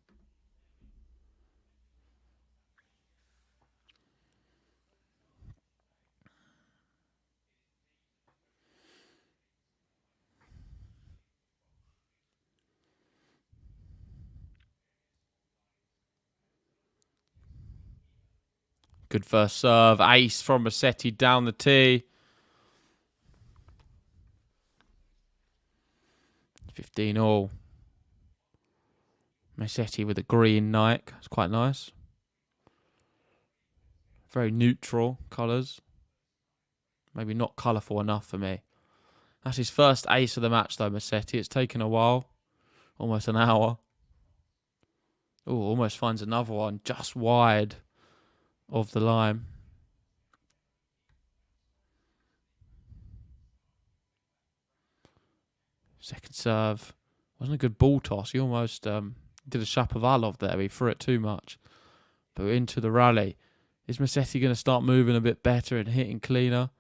Good first serve. Ace from Musetti down the tee. 15-all. Musetti with a green Nike. It's quite nice. Very neutral colours. Maybe not colourful enough for me. That's his first ace of the match, though, Musetti. It's taken a while. Almost an hour. Oh, almost finds another one just wide of the line. Second serve. Wasn't a good ball toss. He almost did a Shapovalov there. He threw it too much. But into the rally. Is Musetti going to start moving a bit better and hitting cleaner?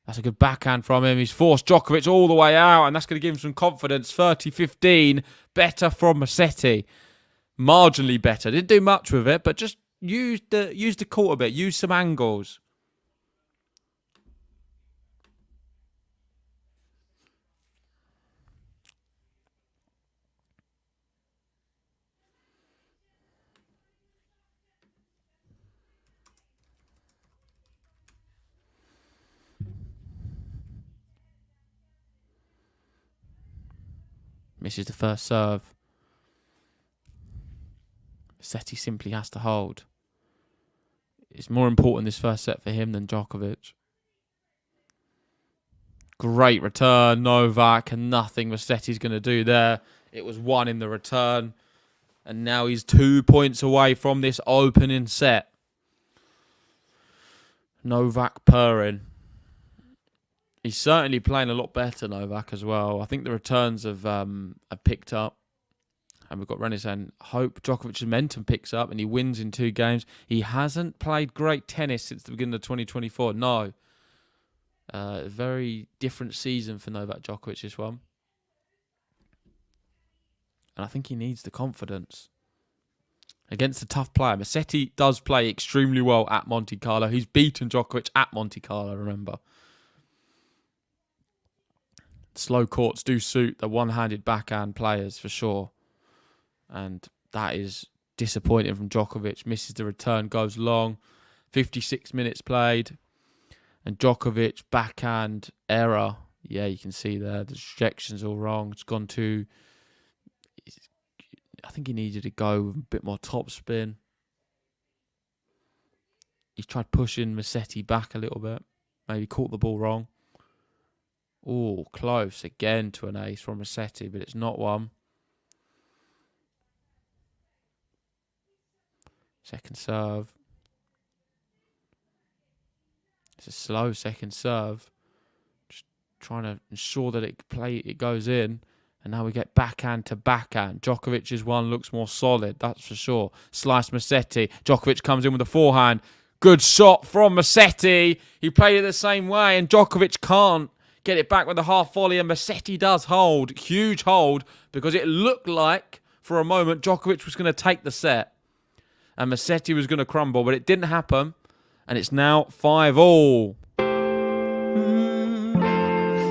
That's a good backhand from him. He's forced Djokovic all the way out, and that's going to give him some confidence. 30-15, better from Musetti. Marginally better. Didn't do much with it, but just used the court a bit. Used some angles. Misses the first serve. Musetti simply has to hold. It's more important this first set for him than Djokovic. Great return, Novak, and nothing Musetti's going to do there. It was 1 in the return. And now he's 2 points away from this opening set. Novak purring. He's certainly playing a lot better, Novak, as well. I think the returns have picked up. And we've got Rennie saying, hope Djokovic's momentum picks up and he wins in 2 games. He hasn't played great tennis since the beginning of 2024. No. A very different season for Novak Djokovic, this one. And I think he needs the confidence. Against a tough player. Musetti does play extremely well at Monte Carlo. He's beaten Djokovic at Monte Carlo, remember. Slow courts do suit the one-handed backhand players for sure. And that is disappointing from Djokovic. Misses the return, goes long. 56 minutes played. And Djokovic, backhand error. Yeah, you can see there. The trajection's all wrong. It's gone to... I think he needed to go with a bit more topspin. He's tried pushing Musetti back a little bit. Maybe caught the ball wrong. Oh, close again to an ace from Musetti, but it's not one. Second serve. It's a slow second serve. Just trying to ensure that it goes in. And now we get backhand to backhand. Djokovic's one looks more solid, that's for sure. Slice Musetti. Djokovic comes in with a forehand. Good shot from Musetti. He played it the same way, and Djokovic can't get it back with a half volley, and Musetti does hold. Huge hold, because it looked like, for a moment, Djokovic was going to take the set. And Musetti was going to crumble, but it didn't happen. And it's now 5-all.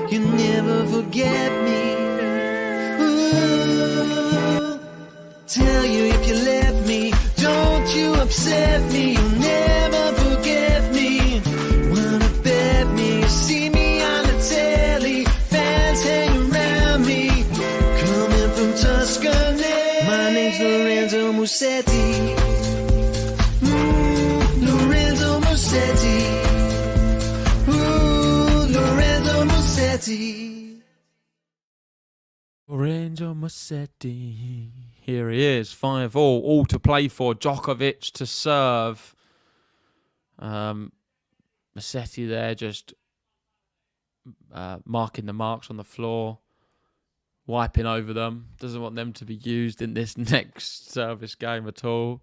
You never forget me. Ooh, tell you if you left me, don't you upset me. You'll never forget me. Wanna bet me, see me on the telly, fans hang around me. Coming from Tuscany, my name's Lorenzo Musetti. Lorenzo Musetti. Ooh, Lorenzo Musetti. Lorenzo Musetti. Here he is, 5-5, all to play for. Djokovic to serve. Musetti there just marking the marks on the floor, wiping over them. Doesn't want them to be used in this next service game at all.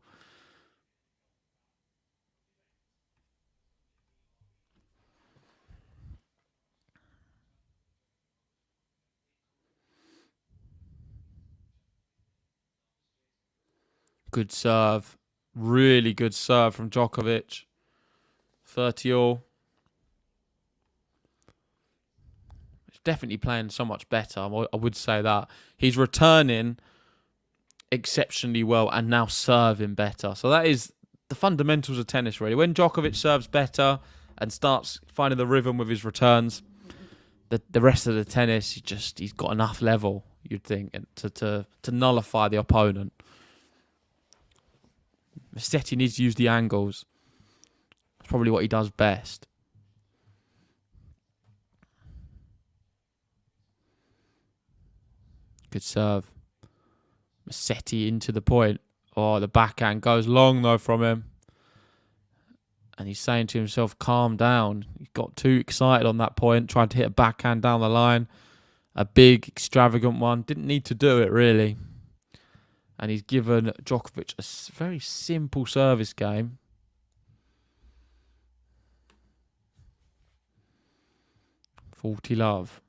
Good serve. Really good serve from Djokovic. 30-all. He's definitely playing so much better. I would say that. He's returning exceptionally well and now serving better. So that is the fundamentals of tennis, really. When Djokovic serves better and starts finding the rhythm with his returns, the rest of the tennis, he's got enough level, you'd think, to nullify the opponent. Musetti needs to use the angles. That's probably what he does best. Good serve. Musetti into the point. Oh, the backhand goes long, though, from him. And he's saying to himself, calm down. He got too excited on that point, trying to hit a backhand down the line. A big, extravagant one. Didn't need to do it, really. And he's given Djokovic a very simple service game. 40 love.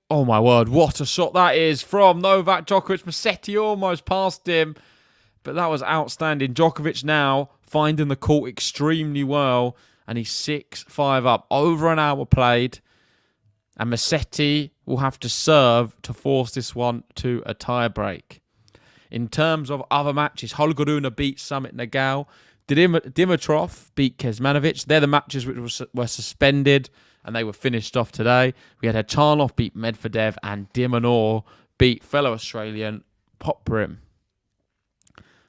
Oh my word, what a shot that is from Novak Djokovic. Musetti almost passed him, but that was outstanding. Djokovic now finding the court extremely well, and he's 6-5 up. Over an hour played, and Musetti will have to serve to force this one to a tie-break. In terms of other matches, Holgeruna beat Sumit Nagal. Dimitrov beat Kecmanovic. They're the matches which were suspended, and they were finished off today. We had Charlov beat Medvedev, and Dimonor beat fellow Australian Poprim.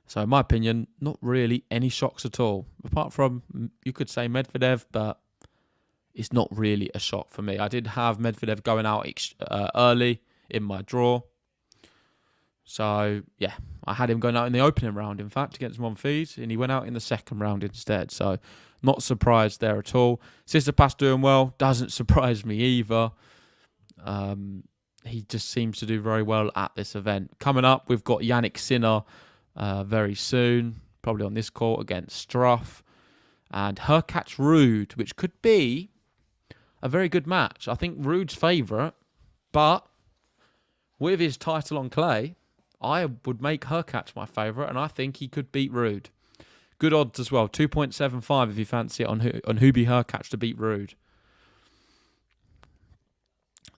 So in my opinion, not really any shocks at all. Apart from, you could say Medvedev, but it's not really a shock for me. I did have Medvedev going out early in my draw. So, yeah, I had him going out in the opening round, in fact, against Monfils, and he went out in the second round instead. So, not surprised there at all. Tsitsipas doing well. Doesn't surprise me either. He just seems to do very well at this event. Coming up, we've got Jannik Sinner very soon, probably on this court against Struff. And Hurkacz Ruud, which could be a very good match. I think Ruud's favourite, but with his title on clay, I would make Hurkacz my favourite, and I think he could beat Ruud. Good odds as well, 2.75 if you fancy it on Hubie Hurkacz to beat Ruud.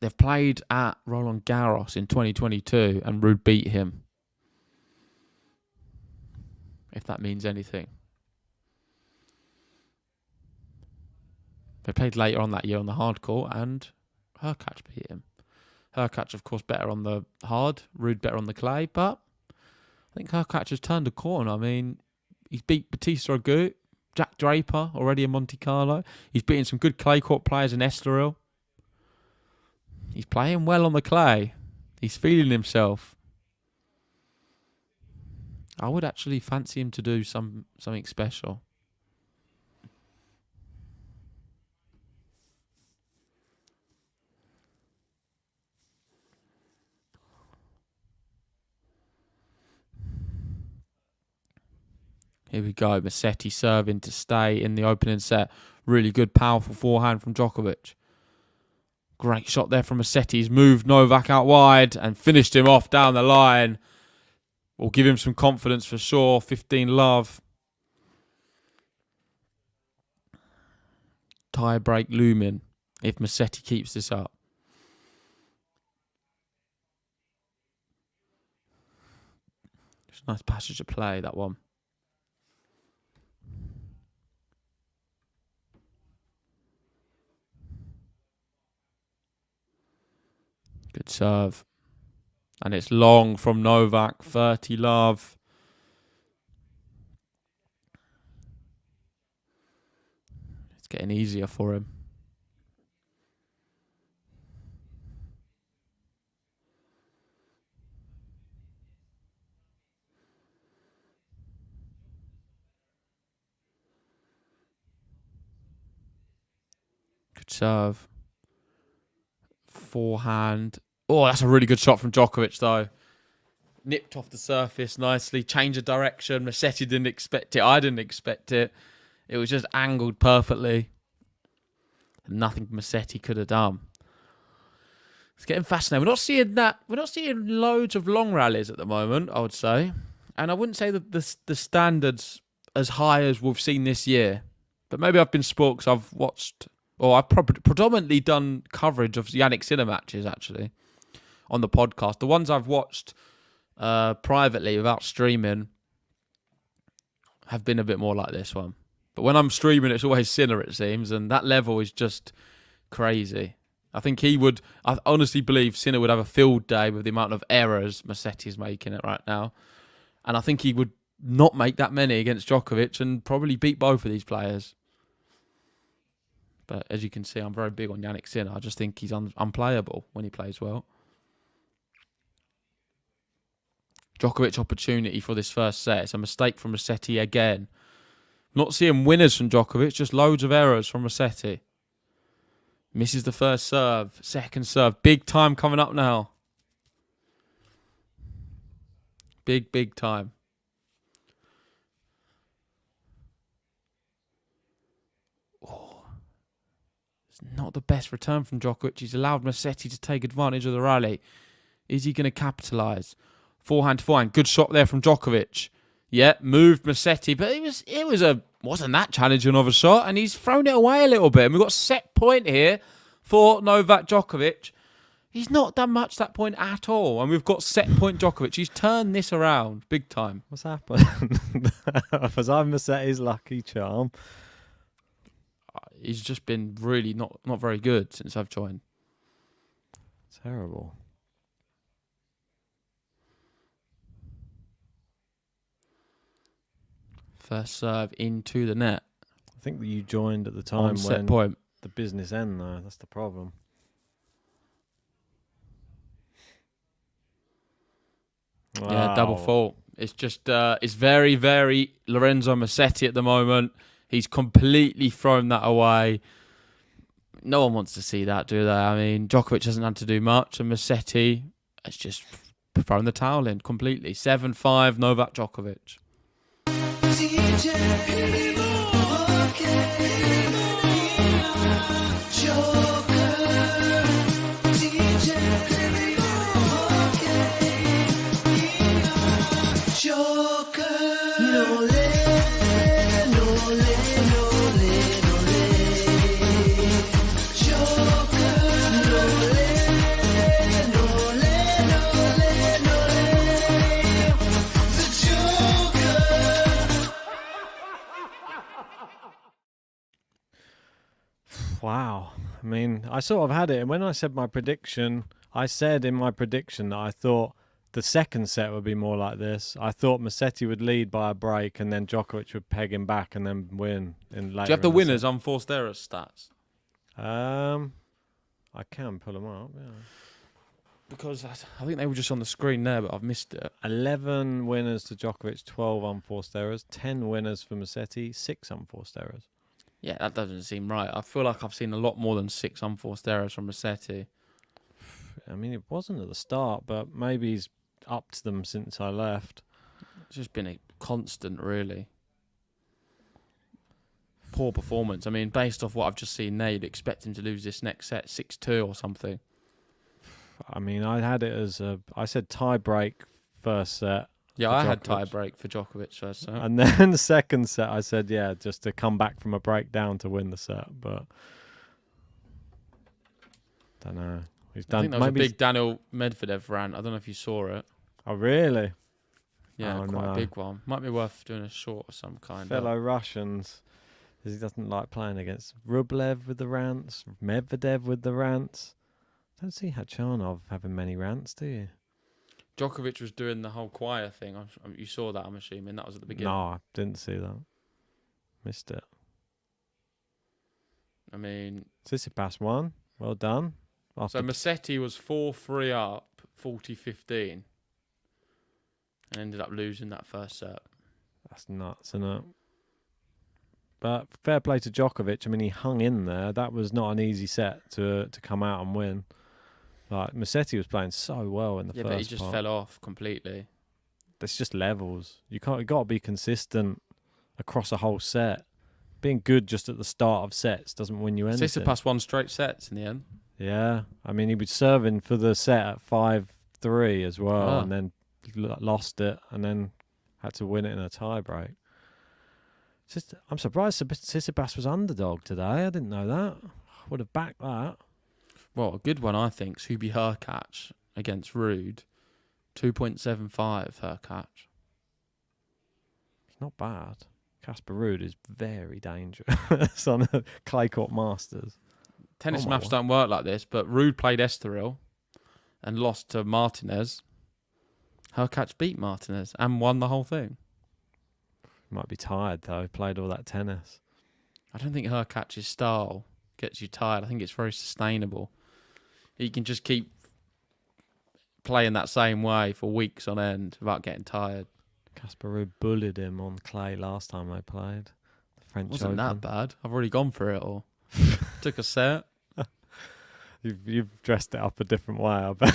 They've played at Roland Garros in 2022, and Ruud beat him. If that means anything. They played later on that year on the hard court, and Hurkacz beat him. Hurkacz, of course, better on the hard. Ruud better on the clay, but I think Hurkacz has turned a corner. I mean, he's beat Batista Agut, Jack Draper already in Monte Carlo. He's beaten some good clay court players in Estoril. He's playing well on the clay. He's feeling himself. I would actually fancy him to do something special. Here we go. Musetti serving to stay in the opening set. Really good, powerful forehand from Djokovic. Great shot there from Musetti. He's moved Novak out wide and finished him off down the line. Will give him some confidence for sure. 15 love. Tie break looming if Musetti keeps this up. It's a nice passage of play, that one. Good serve. And it's long from Novak. 30 love. It's getting easier for him. Good serve. Forehand. Oh, that's a really good shot from Djokovic, though. Nipped off the surface nicely. Change of direction. Musetti didn't expect it. I didn't expect it. It was just angled perfectly. Nothing Musetti could have done. It's getting fascinating. We're not seeing that. We're not seeing loads of long rallies at the moment, I would say. And I wouldn't say that the standards as high as we've seen this year. But maybe I've been spoiled because I've watched... Or I've predominantly done coverage of Jannik Sinner matches, actually, on the podcast. The ones I've watched privately without streaming have been a bit more like this one. But when I'm streaming, it's always Sinner, it seems, and that level is just crazy. I think I honestly believe Sinner would have a field day with the amount of errors Musetti's making it right now. And I think he would not make that many against Djokovic and probably beat both of these players. But as you can see, I'm very big on Jannik Sinner. I just think he's unplayable when he plays well. Djokovic opportunity for this first set. It's a mistake from Musetti again. Not seeing winners from Djokovic, just loads of errors from Musetti. Misses the first serve, second serve. Big time coming up now. Big time. It's not the best return from Djokovic. He's allowed Musetti to take advantage of the rally. Is he going to capitalise? Forehand to forehand. Good shot there from Djokovic. Yeah, moved Musetti, but wasn't that challenging of a shot, and he's thrown it away a little bit. And we've got set point here for Novak Djokovic. He's not done much that point at all, and we've got set point Djokovic. He's turned this around big time. What's happened? Was I Musetti's lucky charm? He's just been really not very good since I've joined. Terrible. First serve into the net. I think that you joined at the time On set when point. the business end, though. That's the problem. Yeah, double Wow. fault. It's just, it's very, very Lorenzo Musetti at the moment. He's completely thrown that away. No one wants to see that, do they? I mean, Djokovic hasn't had to do much, and Musetti has just thrown the towel in completely. 7-5, Novak Djokovic. Wow. I mean, I sort of had it. And when I said my prediction, I said in my prediction that I thought the second set would be more like this. I thought Musetti would lead by a break and then Djokovic would peg him back and then win in later. Do you have the winners' unforced errors stats? I can pull them up, yeah. Because I think they were just on the screen there, but I've missed it. 11 winners to Djokovic, 12 unforced errors. 10 winners for Musetti, 6 unforced errors. Yeah, that doesn't seem right. I feel like I've seen a lot more than 6 unforced errors from Musetti. I mean, it wasn't at the start, but maybe he's upped them since I left. It's just been a constant, really. Poor performance. I mean, based off what I've just seen there, you'd expect him to lose this next set 6-2 or something. I mean, I had it as I said tie break first set. Yeah, for I had Djokovic. tie break for Djokovic first set. And then the second set, I said, yeah, just to come back from a breakdown to win the set. But don't know. He's done. I think there was a maybe big Daniel Medvedev rant. I don't know if you saw it. Oh, really? Yeah, Oh, quite no. a big one. Might be worth doing a short of some kind. Fellow Russians. He doesn't like playing against Rublev with the rants, Medvedev with the rants. Don't see Hachanov having many rants, do you? Djokovic was doing the whole choir thing. You saw that, I'm assuming. That was at the beginning. No, I didn't see that. Missed it. I mean... Tsitsipas won. Well done. So Musetti was 4-3 up, 40-15. And ended up losing that first set. That's nuts, isn't it? But fair play to Djokovic. I mean, he hung in there. That was not an easy set to come out and win. Like, Musetti was playing so well in the first part. Yeah, but he just fell off completely. It's just levels. You got to be consistent across a whole set. Being good just at the start of sets doesn't win you anything. Tsitsipas won straight sets in the end. Yeah. I mean, he was serving for the set at 5-3 as well, and then lost it, and then had to win it in a tie break. I'm surprised Tsitsipas was underdog today. I didn't know that. I would have backed that. Well, a good one, I think. Hubie Hurkacz against Ruud. 2.75 Hurkacz. It's not bad. Casper Ruud is very dangerous on a clay court Masters. Tennis maths don't work like this, but Ruud played Estoril and lost to Martinez. Hurkacz beat Martinez and won the whole thing. Might be tired, though. Played all that tennis. I don't think Hurkacz's style gets you tired. I think it's very sustainable. He can just keep playing that same way for weeks on end without getting tired. Casper Ruud bullied him on clay last time they played. The French Wasn't Open. that bad. I've already gone for it all. Took a set. You've dressed it up a different way, I bet.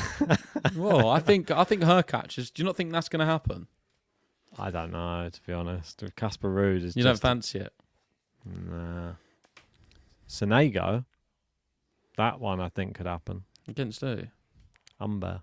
Well, I think Hurkacz is... Do you not think that's going to happen? I don't know, to be honest. Casper Ruud is You don't fancy it? Nah. Sonego? That one I think could happen. Against who? Umber.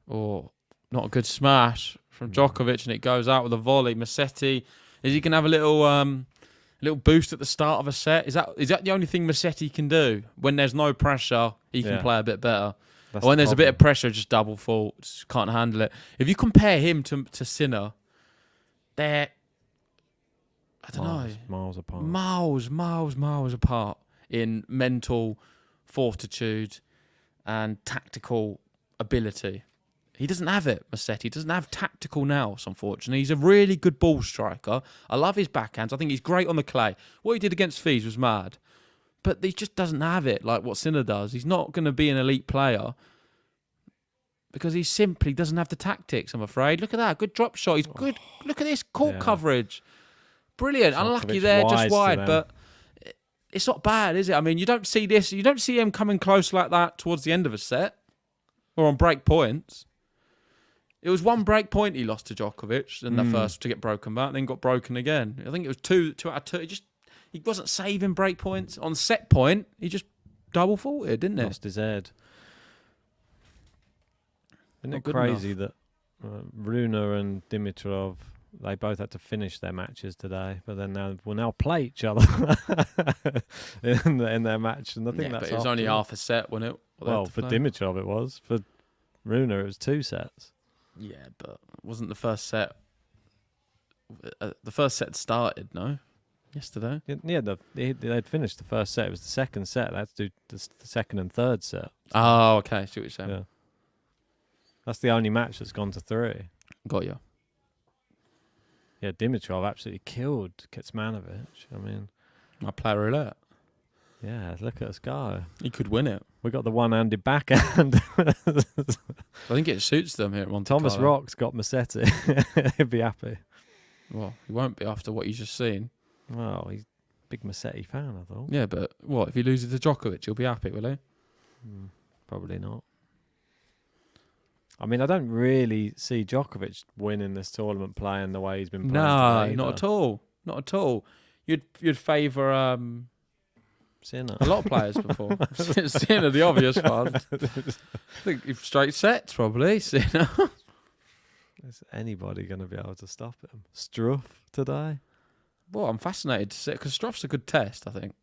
Or not a good smash from Djokovic, and it goes out with a volley. Musetti, is he going to have a little boost at the start of a set? Is that the only thing Musetti can do? When there's no pressure, he can play a bit better. Or when there's a bit of pressure, just double faults, can't handle it. If you compare him to Sinner, they're, I don't know, miles apart. Miles apart in mental fortitude and tactical ability. He doesn't have it, Musetti. He doesn't have tactical nous, unfortunately. He's a really good ball striker. I love his backhands. I think he's great on the clay. What he did against Fees was mad. But he just doesn't have it like what Sinner does. He's not going to be an elite player because he simply doesn't have the tactics, I'm afraid. Look at that. Good drop shot. He's good. Look at this court coverage. Brilliant. Unlucky there, just wide. But it's not bad, is it? I mean, you don't see this. You don't see him coming close like that towards the end of a set or on break points. It was one break point he lost to Djokovic in the first to get broken back, and then got broken again. I think it was two out of two. He wasn't saving break points. On set point, he just double faulted, didn't he? Lost his head. Isn't it crazy that Rune and Dimitrov, they both had to finish their matches today, but then will now play each other in their match, and I think that's but it was only half a set, wasn't it? Well, for Dimitrov it was. For Rune it was 2 sets. Yeah, but wasn't the first set? The first set started, no? Yesterday? Yeah, they'd finished the first set. It was the second set. They had to do the second and third set. Oh, okay. I see what you're saying. Yeah. That's the only match that's gone to 3. Got you. Yeah, Dimitrov absolutely killed Kecmanovic. I mean, I play roulette. Yeah, look at us go. He could win it. We got the one-handed backhand. I think it suits them here at Monte Carlo. Thomas Rock's got Musetti. He'd be happy. Well, he won't be after what he's just seen. Well, he's a big Musetti fan, I thought. Yeah, but what, if he loses to Djokovic, he'll be happy, will he? Probably not. I mean, I don't really see Djokovic winning this tournament playing the way he's been playing. No, today, not at all. Not at all. You'd favour Sinner. a lot of players before. Sinner, the obvious one. I think straight sets, probably. Sinner. Is anybody going to be able to stop him? Struff today? Well, I'm fascinated to see because Struff's a good test, I think.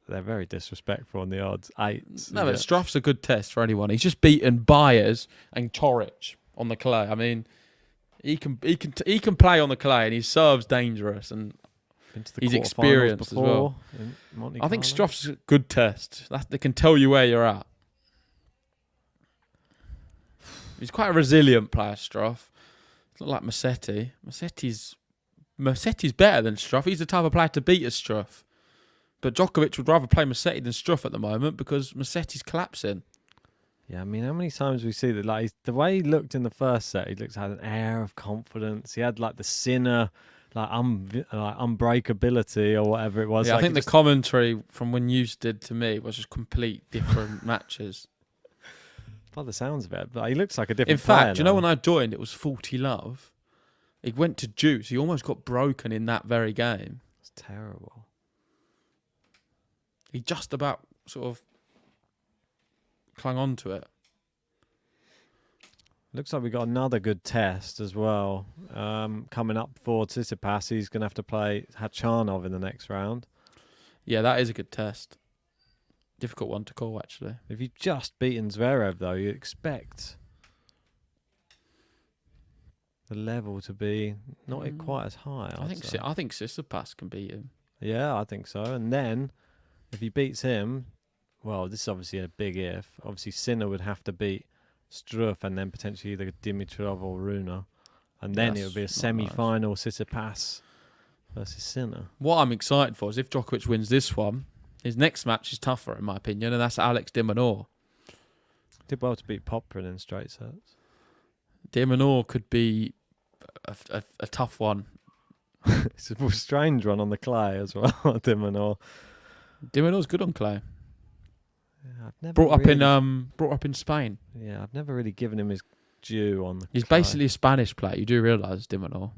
They're very disrespectful on the odds. 8. No, but Struff's a good test for anyone. He's just beaten Byers and Torich on the clay. I mean, he can play on the clay, and his serve's dangerous, and he's experienced as well. I think Struff's a good test. They can tell you where you're at. He's quite a resilient player, Struff. It's not like Musetti. Musetti's better than Struff. He's the type of player to beat a Struff. But Djokovic would rather play Musetti than Struff at the moment because Musetti's collapsing. Yeah, I mean, how many times we see that? Like the way he looked in the first set, he had an air of confidence. He had like the Sinner, like unbreakability or whatever it was. Yeah, like I think the commentary from when you did to me was just complete different matches. By the sounds of it, but he looks like a different. In fact, player you know when I joined, it was 40 love. He went to deuce. He almost got broken in that very game. It's terrible. He just about sort of clung on to it. Looks like we got another good test as well. Coming up for Tsitsipas, he's going to have to play Khachanov in the next round. Yeah, that is a good test. Difficult one to call, actually. If you've just beaten Zverev, though, you expect the level to be not quite as high. I think Tsitsipas can beat him. Yeah, I think so. And then if he beats him, well, this is obviously a big if. Obviously, Sinner would have to beat Struff and then potentially either Dimitrov or Rune. And then it would be a semi-final Tsitsipas versus Sinner. What I'm excited for is if Djokovic wins this one, his next match is tougher, in my opinion, and that's Alex de Minaur. Did well to beat Poprin in straight sets. De Minaur could be a tough one. It's a strange one on the clay as well, de Minaur. De Minaur's good on clay. Yeah, I've never brought up in Spain. Yeah, I've never really given him his due on the He's clay. basically a Spanish player. You do realise, de Minaur.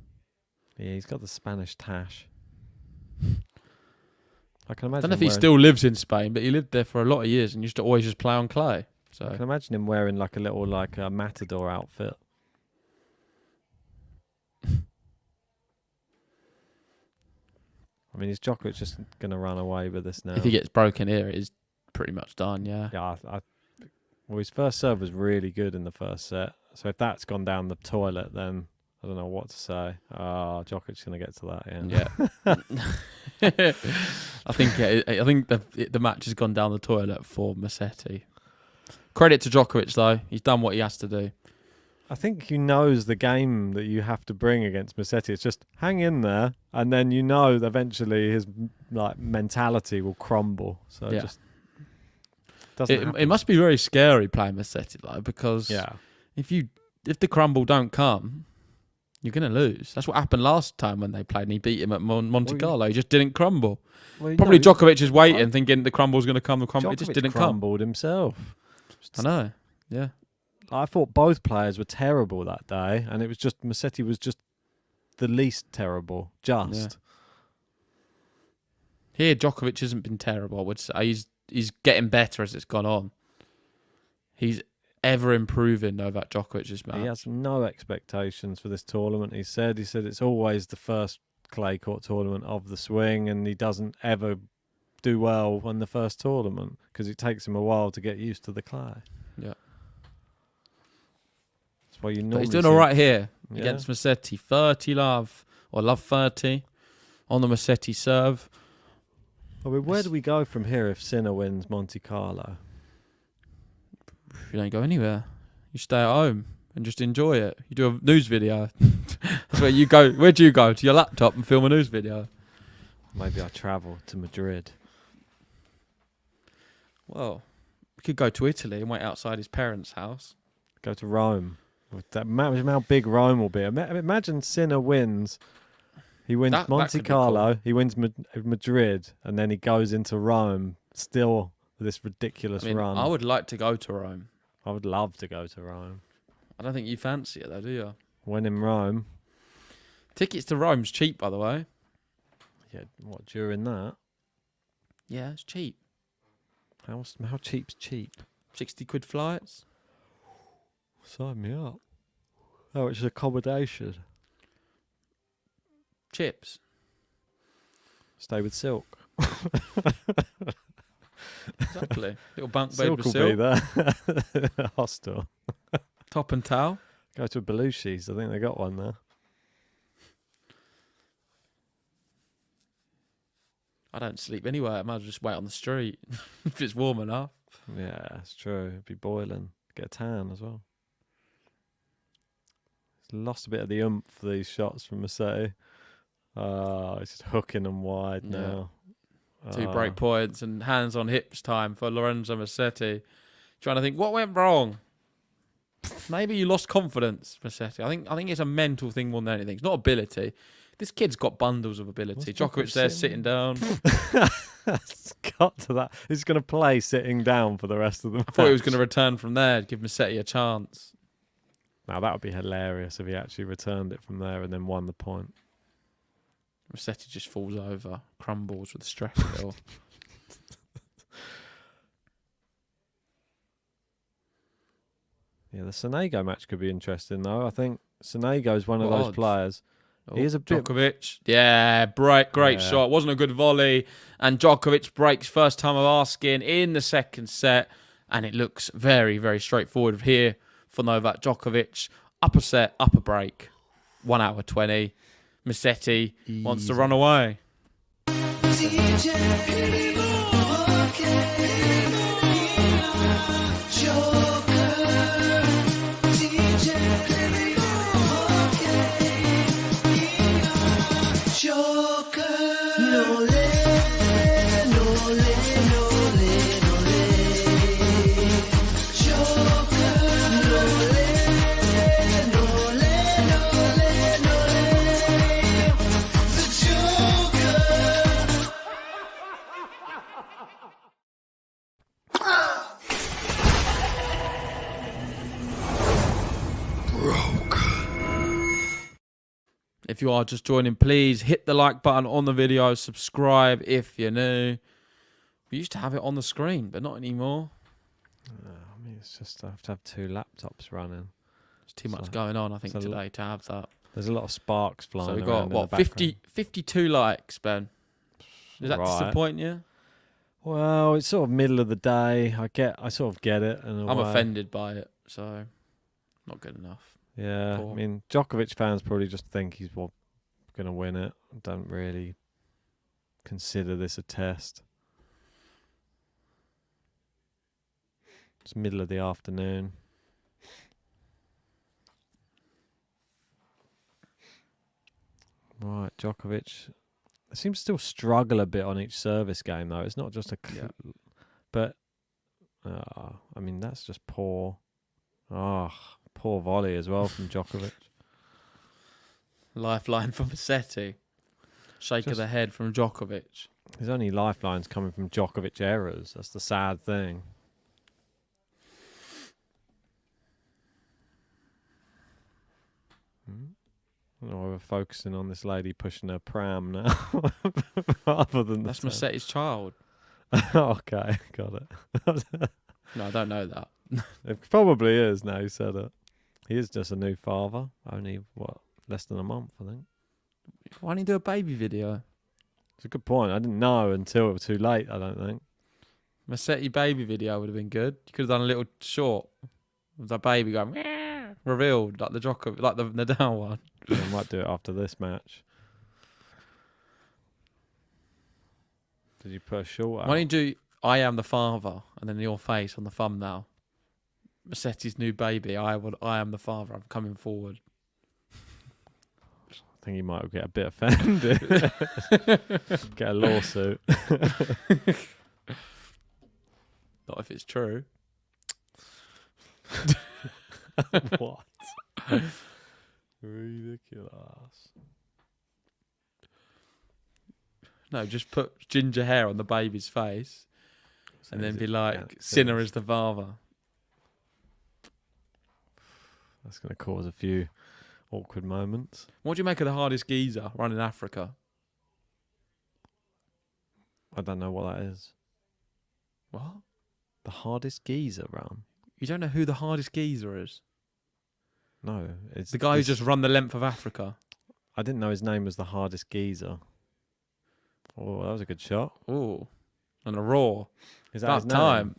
Yeah, he's got the Spanish tash. I can I imagine. don't know if he still lives in Spain, but he lived there for a lot of years and used to always just play on clay. So I can imagine him wearing like a little matador outfit. I mean, is Djokovic just going to run away with this now? if he gets broken here, it is pretty much done. Yeah. Yeah, well, his first serve was really good in the first set. So if that's gone down the toilet, then I don't know what to say. Djokovic's going to get to that. Yeah. I think the match has gone down the toilet for Musetti. Credit to Djokovic though; he's done what he has to do. I think he knows the game that you have to bring against Musetti. It's just hang in there, and then you know that eventually his mentality will crumble. So it just doesn't happen. It must be very scary playing Musetti though, because if the crumble don't come, you're going to lose. That's what happened last time when they played and he beat him at Monte Carlo. He just didn't crumble. Probably Djokovic is waiting, thinking the crumble's going to come. It just didn't come. Crumbled himself. I know. Yeah. I thought both players were terrible that day, and it was just Musetti was just the least terrible. Here, Djokovic hasn't been terrible. I would say he's getting better as it's gone on. He's ever improving Novak Djokovic's match. He has no expectations for this tournament. He said it's always the first clay court tournament of the swing, and he doesn't ever do well on the first tournament because it takes him a while to get used to the clay. Yeah. That's why you But he's doing all right here against Musetti. 30 love 30 on the Musetti serve. I mean, where do we go from here if Sinner wins Monte Carlo? You don't go anywhere. You stay at home and just enjoy it. You do a news video. That's where you go. Where do you go? To your laptop and film a news video? Maybe I travel to Madrid. Well, we could go to Italy and wait outside his parents' house. Go to Rome. Imagine how big Rome will be. Imagine Sinner wins. He wins Monte Carlo. Cool. He wins Madrid, and then he goes into Rome. Still with this ridiculous run. I would like to go to Rome. I would love to go to Rome. I don't think you fancy it though, do you? When in Rome. Tickets to Rome's cheap, by the way. Yeah, what, during that? Yeah, it's cheap. How cheap's cheap? 60 quid flights. Sign me up. Oh, it's accommodation. Chips. Stay with Silk. Exactly. Little bunk bed Silk with will Silk. be there. Hostel. Top and towel. Go to a Belushi's. I think they got one there. I don't sleep anywhere. I might as well just wait on the street if it's warm enough. Yeah, it's true. It'd be boiling. Get a tan as well. He's lost a bit of the oomph for these shots from Musetti. He's just hooking them wide now. 2 break points and hands on hips time for Lorenzo Musetti. Trying to think what went wrong. Maybe you lost confidence, Musetti. I think it's a mental thing more than anything. It's not ability. This kid's got bundles of ability. Djokovic there sitting down. It's got to that. He's going to play sitting down for the rest of the match. I thought he was going to return from there, give Musetti a chance. Now that would be hilarious if he actually returned it from there and then won the point. Musetti just falls over, crumbles with the stress of it all. Yeah, the Sonego match could be interesting though. I think Sonego's one of those players. Oh, he is a bit... Djokovic, great shot. Wasn't a good volley, and Djokovic breaks first time of asking in the second set, and it looks very, very straightforward here for Novak Djokovic. Upper set, upper break, 1 hour 20. Musetti wants to run away. If you are just joining, please hit the like button on the video. Subscribe if you're new. We used to have it on the screen, but not anymore. I mean, it's just I have to have 2 laptops running. There's too much going on, I think, today to have that. There's a lot of sparks flying So we've around got, in the background. 52 likes, Ben. Does that disappoint you? Well, it's sort of middle of the day. I sort of get it. In a I'm way. offended by it, so not good enough. Yeah, Poor. I mean, Djokovic fans probably just think he's going to win it. Don't really consider this a test. It's middle of the afternoon. Right, Djokovic seems to still struggle a bit on each service game, though. It's not just a... But, I mean, that's just poor. Poor volley as well from Djokovic. Lifeline from Musetti. Shake of the head from Djokovic. There's only lifelines coming from Djokovic errors. That's the sad thing. I don't know why we're focusing on this lady pushing her pram now. Other than That's Musetti's child. Okay, got it. No, I don't know that. It probably is now you said it. He is just a new father. Only, less than a month, I think. Why don't you do a baby video? It's a good point. I didn't know until it was too late, I don't think. Musetti baby video would have been good. You could have done a little short with that baby going, meow, revealed, like the Djokovic, like the Nadal one. I might do it after this match. Did you put a short out? Why don't you do I am the father and then your face on the thumbnail? Musetti's new baby. I am the father. I'm coming forward. I think he might get a bit offended. Get a lawsuit. Not if it's true. What? Ridiculous. No, just put ginger hair on the baby's face and then be like, Sinner is the father. That's going to cause a few awkward moments. What do you make of the hardest geezer running Africa? I don't know what that is. What? The hardest geezer run? You don't know who the hardest geezer is? No. It's The guy who just run the length of Africa. I didn't know his name was the hardest geezer. Oh, that was a good shot. Oh, and a raw. Is that About his name? time.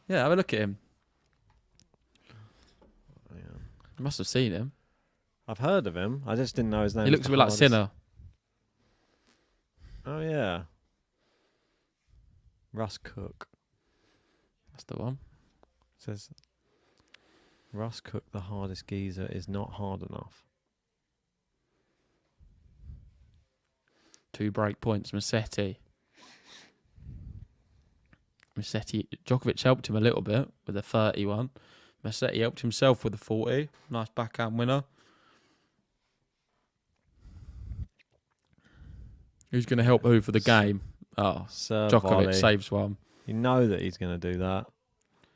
Yeah, have a look at him. Yeah. You must have seen him. I've heard of him. I just didn't know his name. He looks a bit like Sinner. Oh, yeah. Russ Cook. That's the one. Says Russ Cook, the hardest geezer, is not hard enough. 2 break points, Musetti. Djokovic helped him a little bit with a 31. Musetti helped himself with a 40. Nice backhand winner. Who's going to help who for the game? Oh, Serve Djokovic volley. saves one. You know that he's going to do that.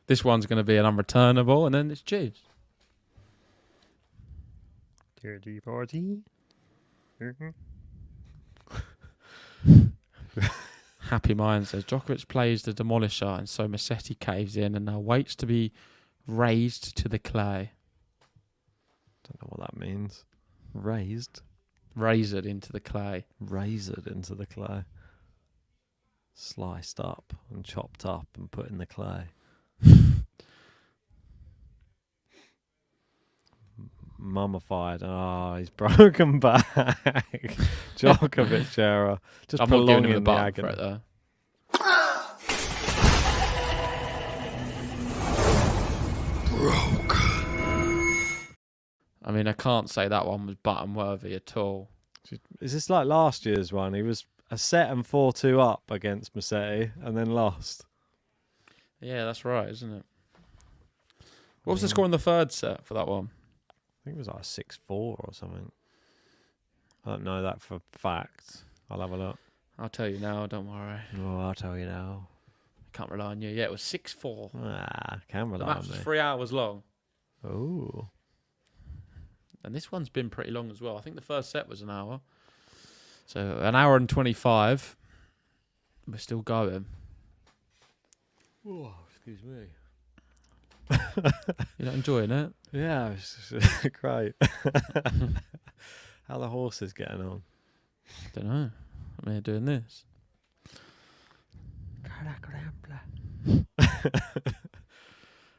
This one's going to be an unreturnable, and then it's cheers. Dirty party. Happy Mind says Djokovic plays the demolisher, and so Musetti caves in and now waits to be raised to the clay. Don't know what that means. Raised. Razored into the clay. Razored into the clay. Sliced up and chopped up and put in the clay. Mummified. Oh, he's broken back. Djokovic era. Just I'm not giving him prolonging the the button agony. for it though. I mean, I can't say that one was button worthy at all. Is this like last year's one? He was a set and 4-2 up against Musetti and then lost. Yeah, that's right, isn't it? What was the score in the third set for that one? I think it was like 6-4 or something. I don't know that for fact. I'll have a look. I'll tell you now, don't worry. Oh, I'll tell you now. Can't rely on you. Yeah, it was 6-4. Ah, can The rely match on was me. 3 hours long. Ooh. And this one's been pretty long as well. I think the first set was an hour. So an hour and 25. We're still going. Oh, excuse me. You're not enjoying it? Yeah, it's great. How the horses getting on? Don't know. I mean, doing this.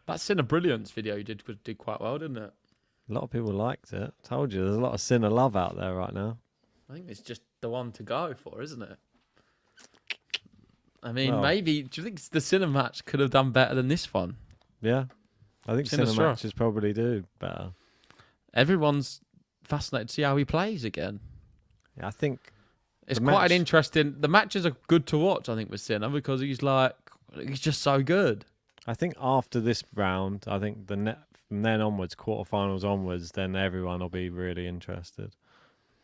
That Sinner Brilliance video you did quite well, didn't it? A lot of people liked it. Told you, there's a lot of Sinner love out there right now. I think it's just the one to go for, isn't it? I mean, Well, maybe. Do you think the Sinner match could have done better than this one? Yeah, I think Sinner Sinner strong. matches probably do better. Everyone's fascinated to see how he plays again. Yeah, I think It's The quite match- an interesting. The matches are good to watch, I think, with Sinner because he's just so good. I think after this round, I think from then onwards, quarterfinals onwards, then everyone will be really interested.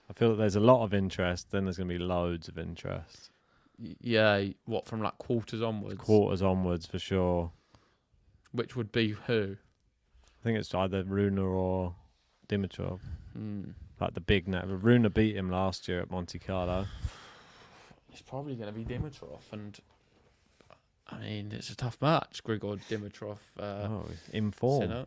I feel that there's a lot of interest, then there's going to be loads of interest. Yeah, what from like quarters onwards? Quarters onwards for sure. Which would be who? I think it's either Runa or Dimitrov. Hmm. Like the big net. Runa beat him last year at Monte Carlo. It's probably going to be Dimitrov, and I mean it's a tough match. Grigor Dimitrov, In form. Sinner.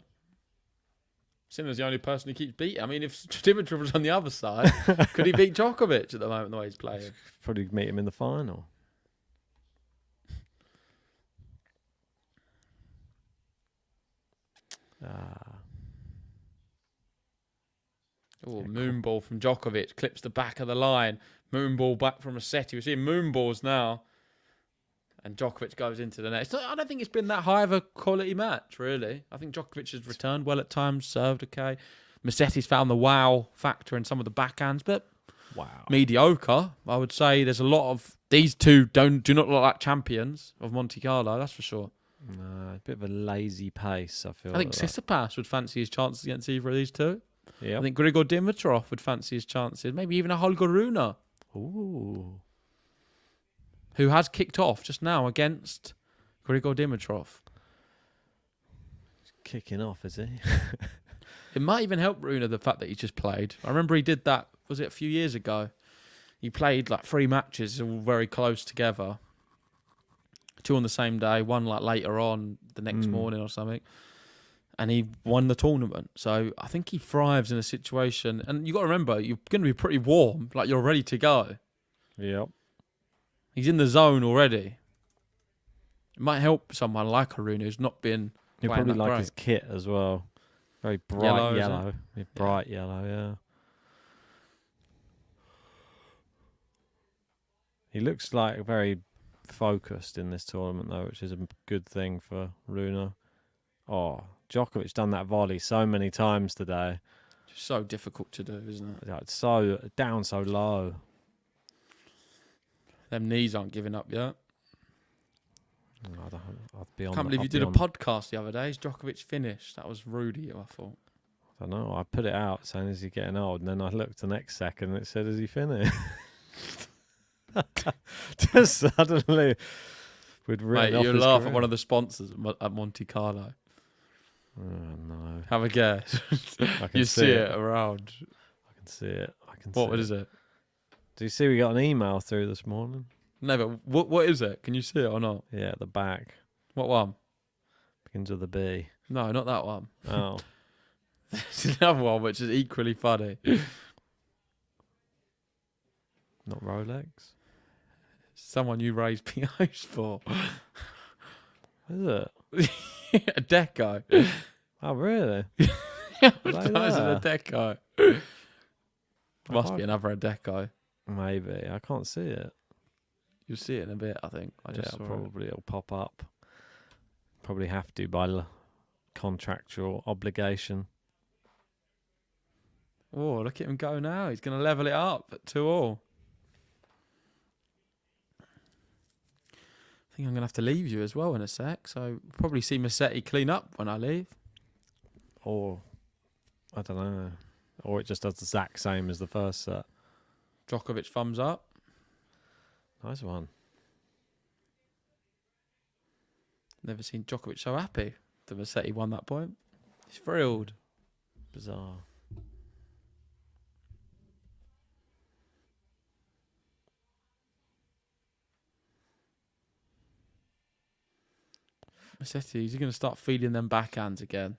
Sinner's the only person who keeps beating. I mean, if Dimitrov was on the other side, could he beat Djokovic at the moment the way he's playing? Probably meet him in the final. Oh, moonball from Djokovic clips the back of the line. Moonball back from Musetti. We're seeing moonballs now. And Djokovic goes into the net. I don't think it's been that high of a quality match, really. I think Djokovic has returned well at times, served okay. Musetti's found the wow factor in some of the backhands, but Wow. mediocre. I would say there's a lot of these two do not look like champions of Monte Carlo, that's for sure. No, a bit of a lazy pace, I feel. I think like. Tsitsipas would fancy his chances against either of these two. Yep. I think Grigor Dimitrov would fancy his chances. Maybe even a Holger Rune, Ooh. who has kicked off just now against Grigor Dimitrov. Kicking off, is he? It might even help Rune, the fact that he just played. I remember he did that, was it a few years ago? He played like 3 matches, all very close together. 2 on the same day, one like later on the next morning or something. And he won the tournament. So I think he thrives in a situation. And you got to remember, you're going to be pretty warm, like you're ready to go. Yep. He's in the zone already. It might help someone like Aryna who's not been You playing probably that like great. his kit as well. Very bright Yellow, is yellow. Yeah, bright yellow, yeah. He looks like very focused in this tournament, though, which is a good thing for Rune. Oh, Djokovic done that volley so many times today. Just so difficult to do, isn't it? Like, so down so low. Them knees aren't giving up yet. I'd be on. Can't believe you did a podcast the other day. Is Djokovic finished? That was rude of you, I thought. I don't know. I put it out saying, "Is he getting old?" And then I looked the next second and it said, "Is he finished?" Just suddenly, we'd written Mate, off you his laugh career. at one of the sponsors at Monte Carlo. Oh, no. Have a guess. I can You see it around. I can see it. I can What see is it? Do you see we got an email through this morning? No, but what is it? Can you see it or not? Yeah, at the back. What one? Begins with a B. No, not that one. Oh. There's another one which is equally funny. Not Rolex? Someone you raised POs for. Is it? A deco. Oh, really? That Like wasn't a that? deco. Must be another deco. Maybe. I can't see it. You'll see it in a bit, I think. I just saw it. probably it'll pop up. Probably have to by contractual obligation. Oh, look at him go now. He's going to level it up at 2-2. I think I'm going to have to leave you as well in a sec. So probably see Musetti clean up when I leave. Or, I don't know. Or it just does the exact same as the first set. Djokovic thumbs up. Nice one. Never seen Djokovic so happy that Musetti won that point. He's thrilled. Bizarre. Musetti, is he going to start feeding them backhands again?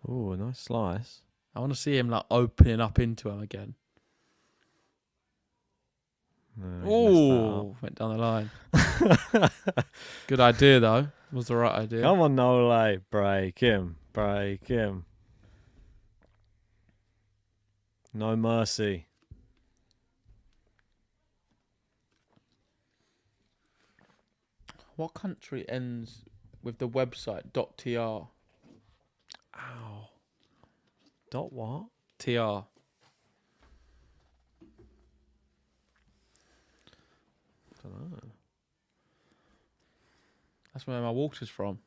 Ooh, a nice slice. I want to see him like opening up into him again. No, Oh, went down the line. Good idea though. Was the right idea. Come on, Nole. Break him. Break him. No mercy. What country ends with the website .tr? Ow. Dot what? TR. Don't know. That's where my water's from.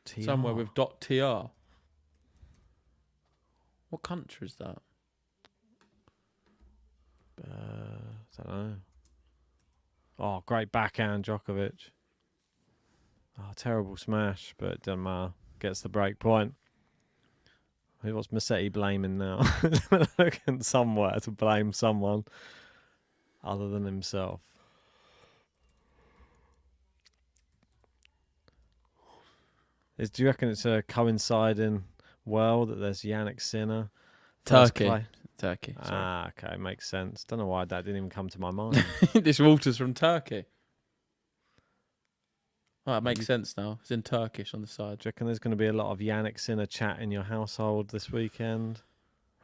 TR. Somewhere with .tr. What country is that? Don't know. Oh, great backhand, Djokovic. Oh, terrible smash, but it doesn't matter. Gets the break point. What's Musetti blaming now? Looking somewhere to blame someone other than himself. Do you reckon it's a coinciding well that there's Jannik Sinner? Turkey. Sorry. Ah, okay, makes sense. Don't know why that didn't even come to my mind. This water's from Turkey. Oh, it makes sense now. It's in Turkish on the side. Do you reckon there's going to be a lot of Jannik Sinner chat in your household this weekend?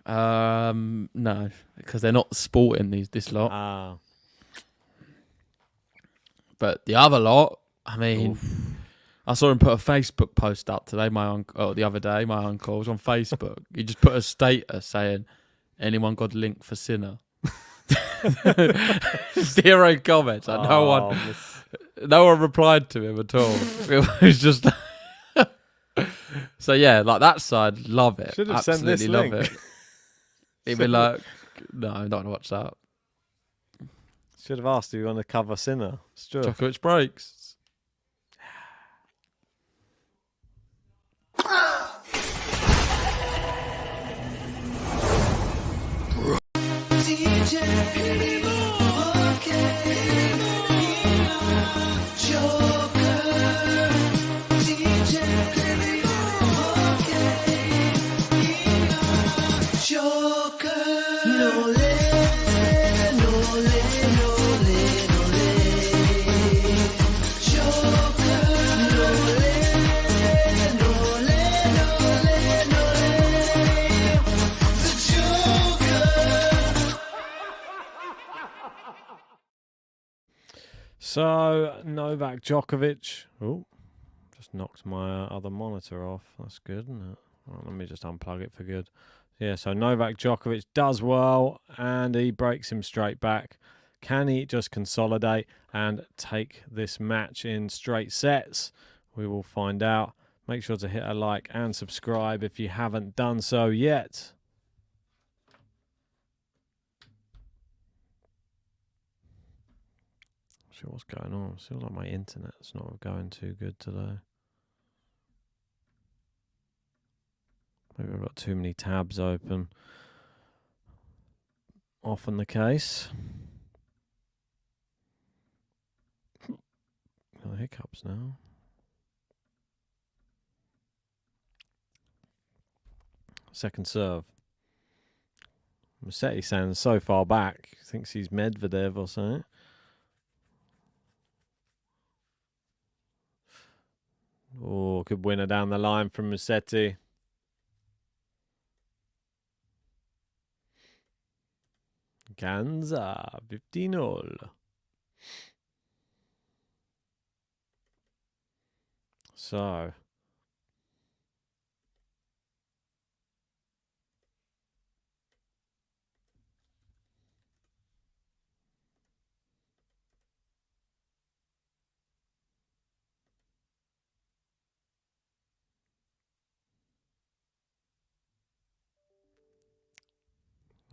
No, because they're not sporting this lot. Ah, But the other lot, I mean, I saw him put a Facebook post up today. The other day, my uncle was on Facebook. He just put a status saying, "Anyone got a link for Sinner?" 0 comments. And no one replied to him at all. It was just. So yeah, like that side, love it. Should have Absolutely sent this love link. it. He'd be like, "No, I'm not gonna watch that." should have asked if you want to cover Sinner. It's true. Djokovic breaks. So, Novak Djokovic. Oh, just knocked my other monitor off. That's good, isn't it? Right, let me just unplug it for good. Yeah, so Novak Djokovic does well, and he breaks him straight back. Can he just consolidate and take this match in straight sets? We will find out. Make sure to hit a like and subscribe if you haven't done so yet. Sure what's going on. I feel like my internet's not going too good today. Maybe I've got too many tabs open. Often the case. Got hiccups now. Second serve. Musetti sounds so far back. Thinks he's Medvedev or something. Oh, good winner down the line from Musetti. Ganza, 15-0. So.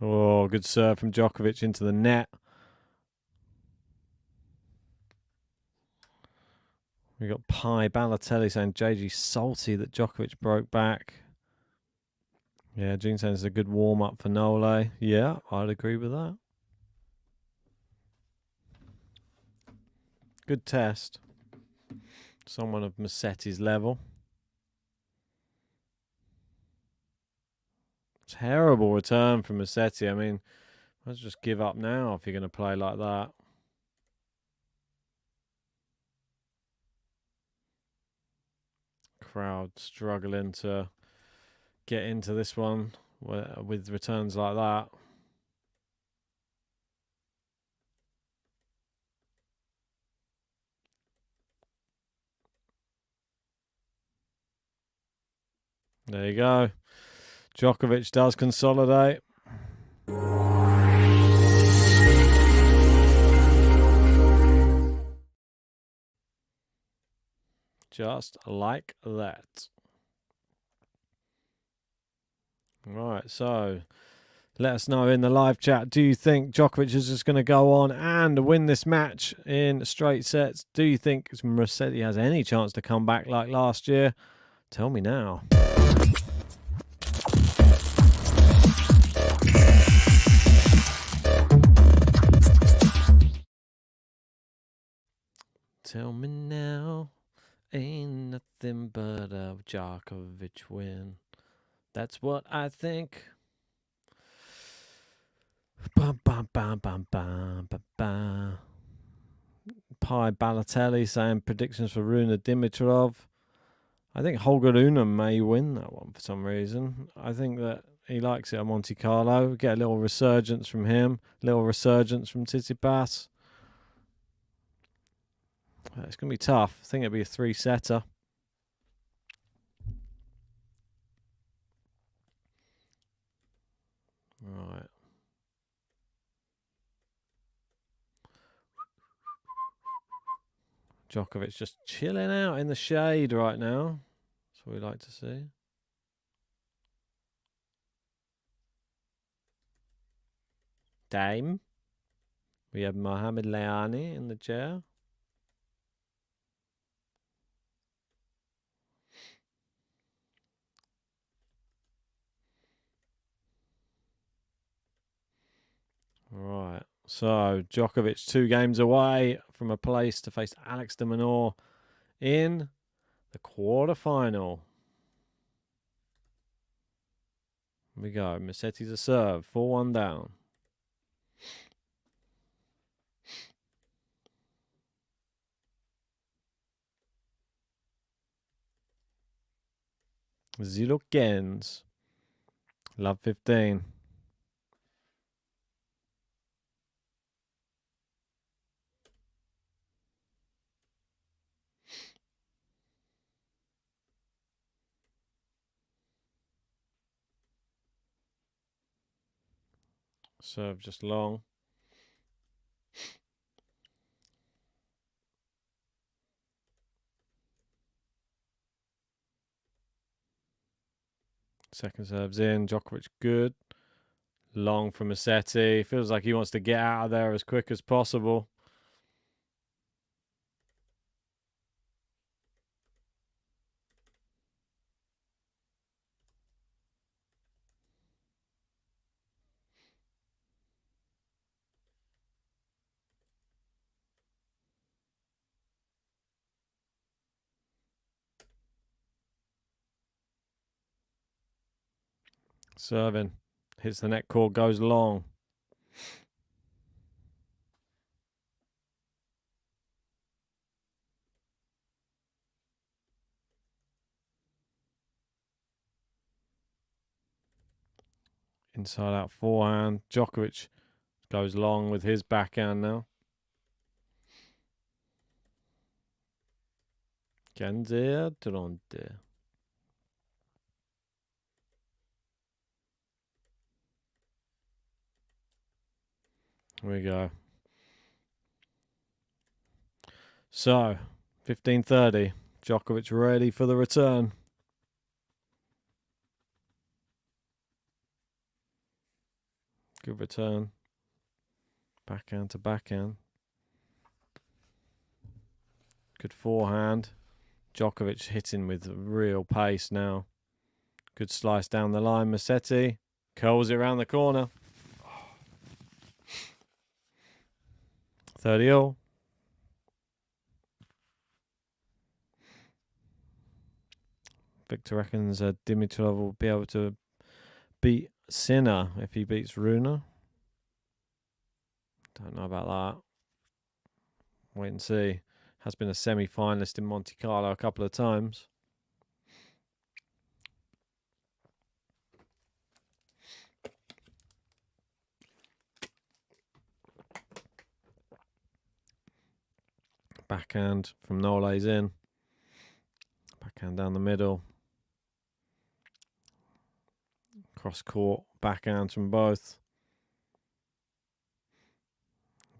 Oh, good serve from Djokovic into the net. We got Pi Balotelli saying JG salty that Djokovic broke back. Yeah, Gene saying it's a good warm-up for Nole. Yeah, I'd agree with that. Good test. Someone of Musetti's level. Terrible return from Musetti. I mean, let's just give up now if you're going to play like that. Crowd struggling to get into this one with returns like that. There you go. Djokovic does consolidate. Just like that. Right, so let us know in the live chat. Do you think Djokovic is just going to go on and win this match in straight sets? Do you think Musetti has any chance to come back like last year? Tell me now. Tell me now. Ain't nothing but a Djokovic win. That's what I think. Bum, bum, bum, bum, bum, bum, bum. Pi Balotelli saying predictions for Runa Dimitrov. I think Holger Rune may win that one for some reason. I think that he likes it at Monte Carlo. Get a little resurgence from him. A little resurgence from Tsitsipas. It's going to be tough. I think it'll be a 3-setter. Right. Djokovic just chilling out in the shade right now. That's what we like to see. Dame. We have Mohamed Leani in the chair. Right, so Djokovic 2 games away from a place to face Alex de Minaur in the quarterfinal. Here we go. Musetti's a serve, 4-1 down. Zilukens. Love 15. Serve just long. Second serve's in. Djokovic good. Long from Musetti. Feels like he wants to get out of there as quick as possible. Serving. Hits the net cord, goes long. Inside out forehand. Djokovic goes long with his backhand now. Ganzia Tronte. Here we go. So, 15:30. Djokovic ready for the return. Good return. Backhand to backhand. Good forehand. Djokovic hitting with real pace now. Good slice down the line. Musetti curls it around the corner. 30 all. Victor reckons Dimitrov will be able to beat Sinner if he beats Rune. Don't know about that. Wait and see. Has been a semi-finalist in Monte Carlo a couple of times. Backhand from Nole's in. Backhand down the middle. Cross court, backhand from both.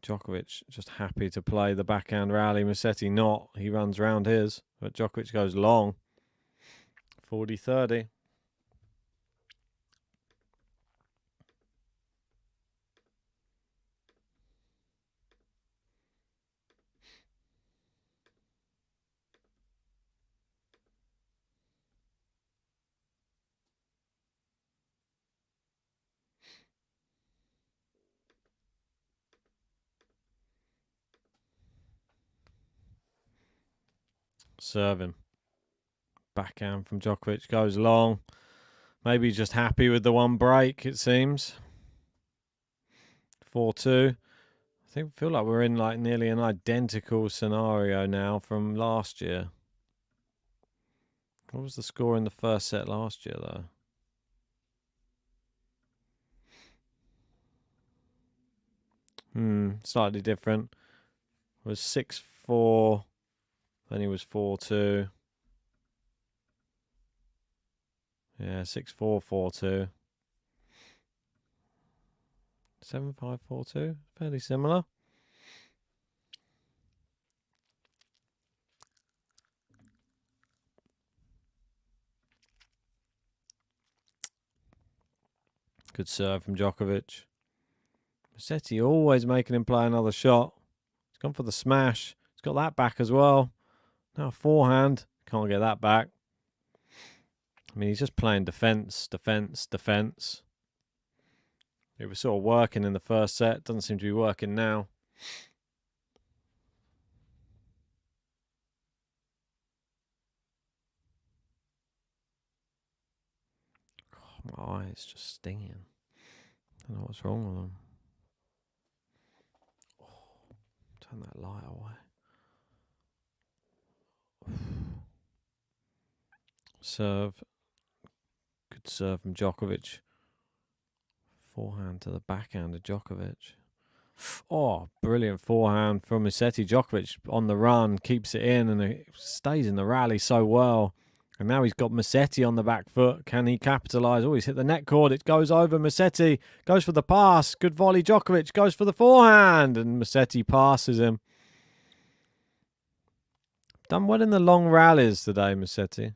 Djokovic just happy to play the backhand rally. Musetti not. He runs round his, but Djokovic goes long. 40-30. Serving. Backhand from Djokovic goes long. Maybe he's just happy with the one break, it seems. 4-2. I feel like we're in like nearly an identical scenario now from last year. What was the score in the first set last year, though? Slightly different. It was 6-4. Then he was 4-2. Yeah, 6-4, 4-2. 7-5, 4-2. Fairly similar. Good serve from Djokovic. Musetti always making him play another shot. He's gone for the smash. He's got that back as well. Now forehand. Can't get that back. I mean, he's just playing defence, defence, defence. It was sort of working in the first set. Doesn't seem to be working now. Oh, my eye's just stinging. I don't know what's wrong with them. Oh, turn that light away. Serve. Good serve from Djokovic. Forehand to the backhand of Djokovic. Oh, brilliant forehand from Musetti. Djokovic on the run, keeps it in, and it stays in the rally so well. And now he's got Musetti on the back foot. Can he capitalise? Oh, he's hit the net cord. It goes over Musetti. Goes for the pass. Good volley. Djokovic goes for the forehand. And Musetti passes him. Done well in the long rallies today, Musetti.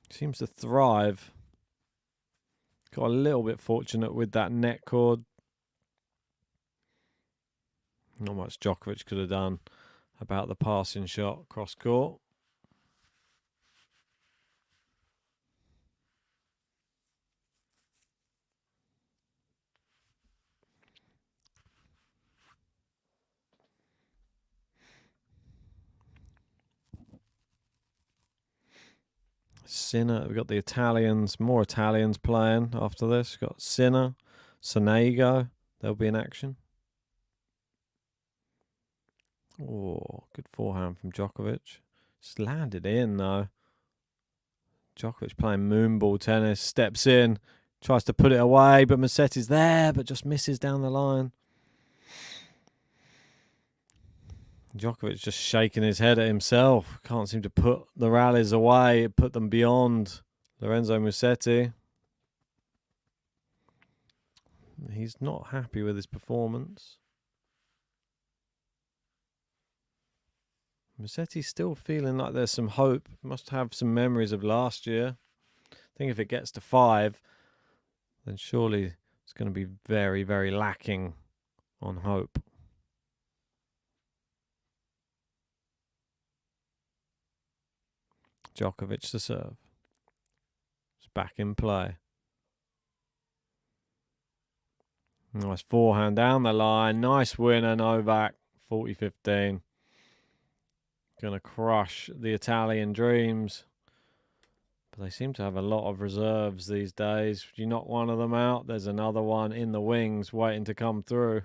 Seems to thrive. Got a little bit fortunate with that net cord. Not much Djokovic could have done about the passing shot cross court. Sinner, we've got the Italians, more Italians playing after this. We've got Sinner, Sonego, they'll be in action. Oh, good forehand from Djokovic. Just landed in though. Djokovic playing moonball tennis, steps in, tries to put it away, but Musetti's there, but just misses down the line. Djokovic just shaking his head at himself. Can't seem to put the rallies away, put them beyond Lorenzo Musetti. He's not happy with his performance. Musetti's still feeling like there's some hope. Must have some memories of last year. I think if it gets to 5, then surely it's going to be very, very lacking on hope. Djokovic to serve. It's back in play. Nice forehand down the line. Nice winner, Novak. 40-15. going to crush the Italian dreams. But they seem to have a lot of reserves these days. If you knock one of them out, there's another one in the wings waiting to come through.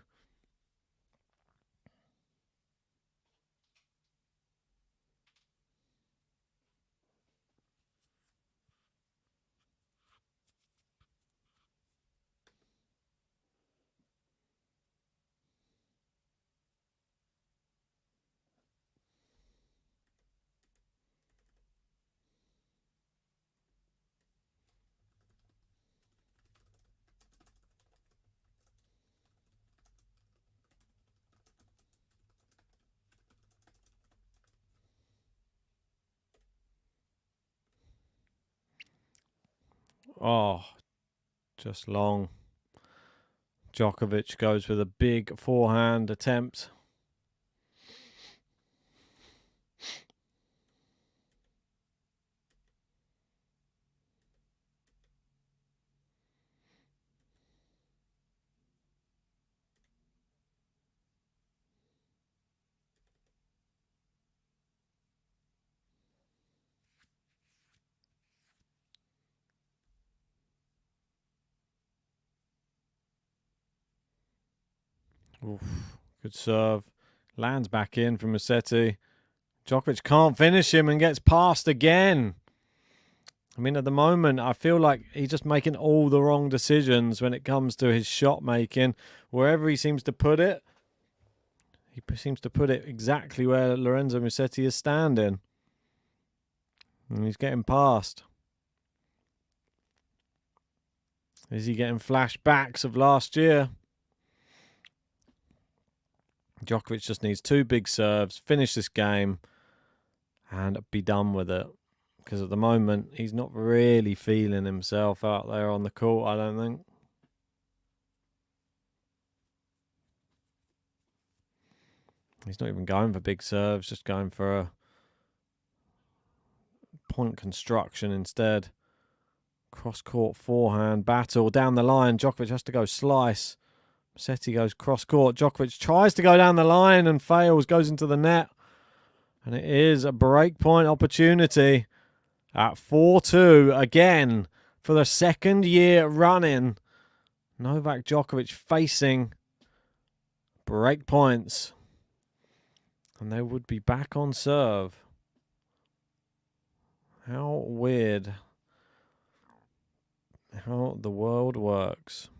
Oh, just long. Djokovic goes with a big forehand attempt. Oof, good serve. Lands back in from Musetti. Djokovic can't finish him and gets past again. I mean, at the moment, I feel like he's just making all the wrong decisions when it comes to his shot making. Wherever he seems to put it, he seems to put it exactly where Lorenzo Musetti is standing. And he's getting past. Is he getting flashbacks of last year? Djokovic just needs 2 big serves, finish this game, and be done with it. Because at the moment, he's not really feeling himself out there on the court, I don't think. He's not even going for big serves, just going for a point construction instead. Cross-court forehand battle down the line. Djokovic has to go slice. Musetti goes cross-court. Djokovic tries to go down the line and fails, goes into the net. And it is a breakpoint opportunity at 4-2 again for the second year running. Novak Djokovic facing breakpoints. And they would be back on serve. How weird how the world works.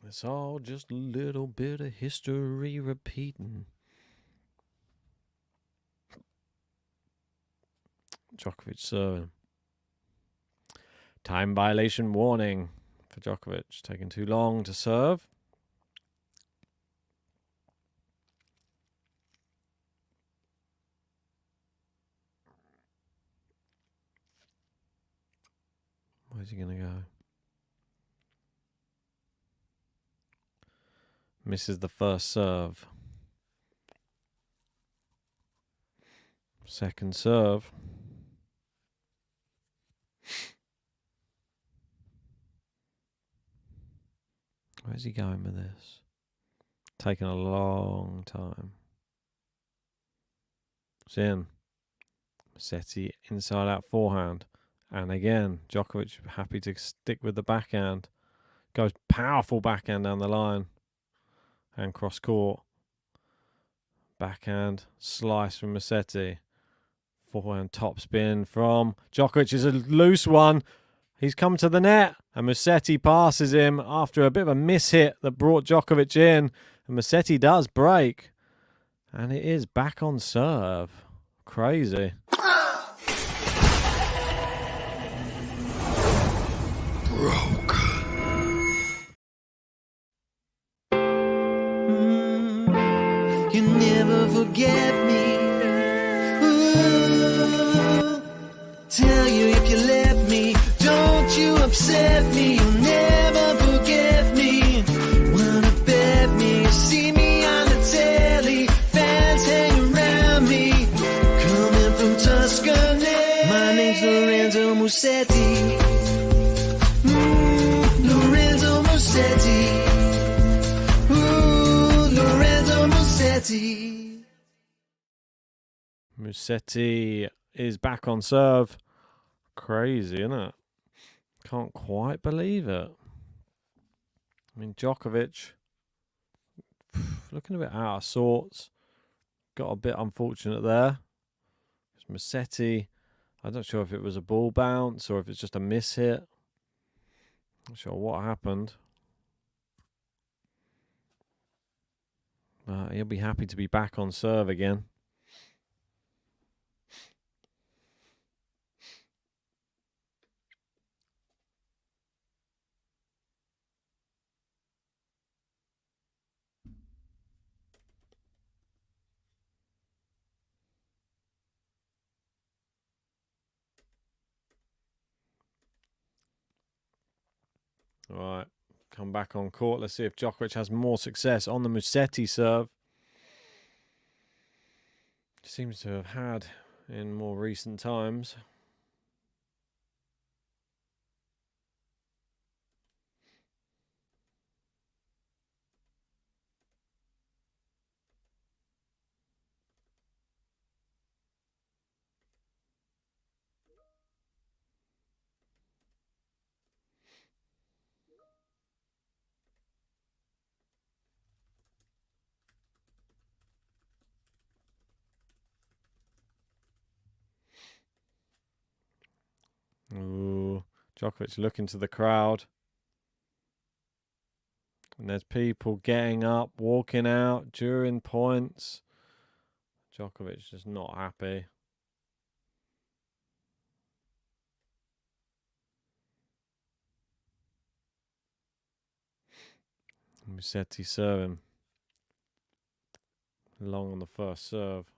It's all just a little bit of history repeating. Djokovic serving. Time violation warning for Djokovic. Taking too long to serve. Where's he going to go? Misses the first serve. Second serve. Where's he going with this? Taking a long time. It's in. Musetti inside out forehand. And again, Djokovic happy to stick with the backhand. Goes powerful backhand down the line. And cross court. Backhand slice from Musetti. Forehand top spin from Djokovic is a loose one. He's come to the net. And Musetti passes him after a bit of a mishit that brought Djokovic in. And Musetti does break. And it is back on serve. Crazy. You never forget me. Ooh, tell you if you left me, don't you upset me. You'll never forget me. Wanna bet me, you see me on the telly, fans hang around me. Coming from Tuscany, my name's Lorenzo Musetti. Lorenzo Musetti. Ooh. Musetti. Musetti is back on serve. Crazy, isn't it? Can't quite believe it. I mean, Djokovic looking a bit out of sorts. Got a bit unfortunate there. Musetti, I'm not sure if it was a ball bounce or if it's just a miss hit. Not sure what happened. But he'll be happy to be back on serve again. All right, come back on court. Let's see if Djokovic has more success on the Musetti serve. Seems to have had in more recent times. Ooh, Djokovic looking to the crowd. And there's people getting up, walking out during points. Djokovic just not happy. Musetti serving. Long on the first serve.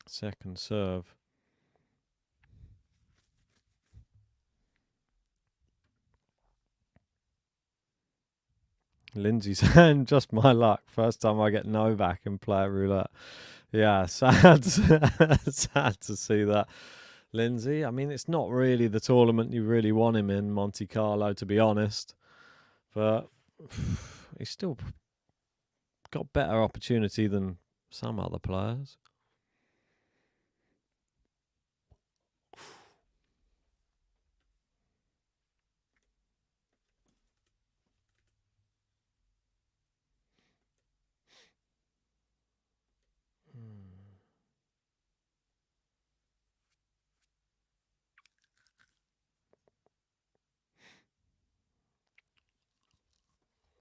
Second serve. Lindsay's hand, just my luck. First time I get Novak in player roulette. Yeah, sad, sad to see that. Lindsay, I mean, it's not really the tournament you really want him in, Monte Carlo, to be honest. But he's still got better opportunity than some other players.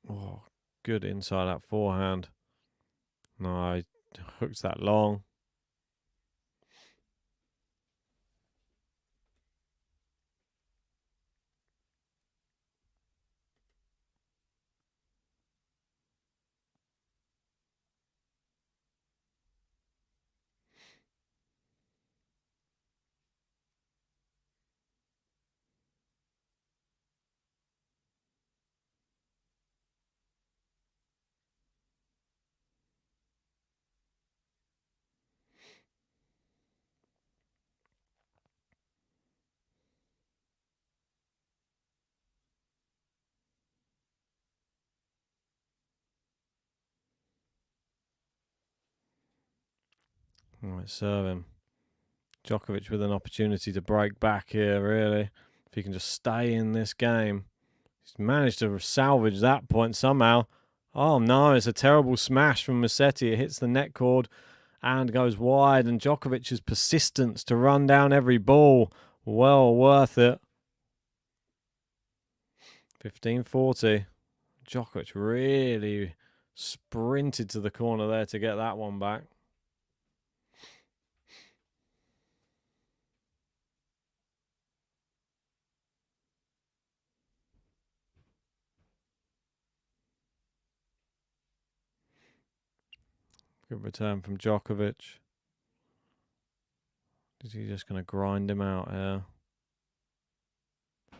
Oh, good inside that forehand. No, he hooks that long. All right, serving. Djokovic with an opportunity to break back here, really. If he can just stay in this game. He's managed to salvage that point somehow. Oh no, it's a terrible smash from Musetti. It hits the net cord and goes wide. And Djokovic's persistence to run down every ball, well worth it. 15-40. Djokovic really sprinted to the corner there to get that one back. Good return from Djokovic. Is he just going to grind him out here?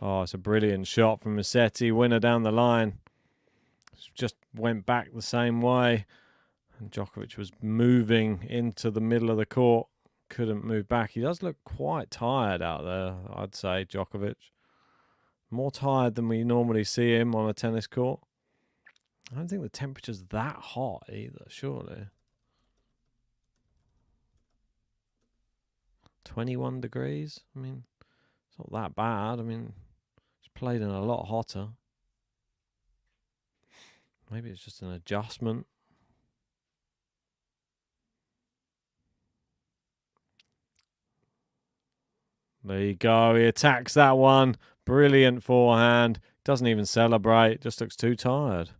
Oh, it's a brilliant shot from Musetti. Winner down the line. Just went back the same way. And Djokovic was moving into the middle of the court. Couldn't move back. He does look quite tired out there, I'd say, Djokovic. More tired than we normally see him on a tennis court. I don't think the temperature's that hot either, surely. 21 degrees? I mean, it's not that bad. I mean, he's played in a lot hotter. Maybe it's just an adjustment. There you go. He attacks that one. Brilliant forehand. Doesn't even celebrate. Just looks too tired.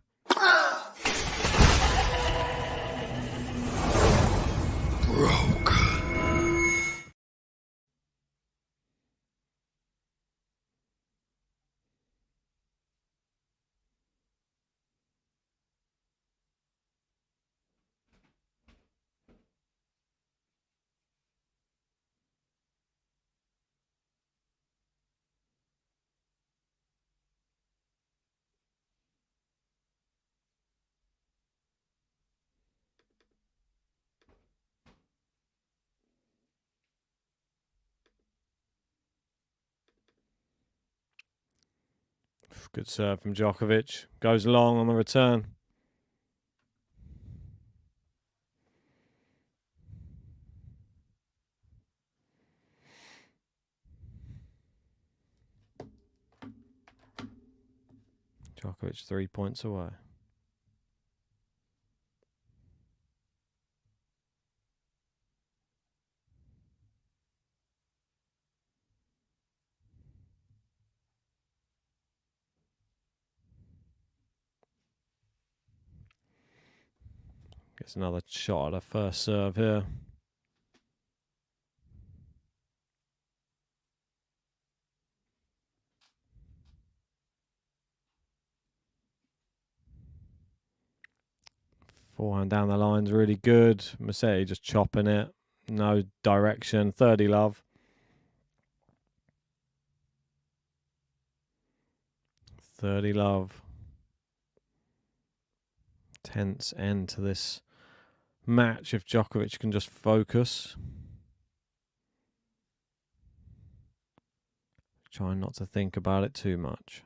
Good serve from Djokovic. Goes long on the return. Djokovic 3 points away. Gets another shot at a first serve here. Forehand down the line's really good. Musetti just chopping it. No direction. 30 love. 30 love. Tense end to this match if Djokovic can just focus. Trying not to think about it too much.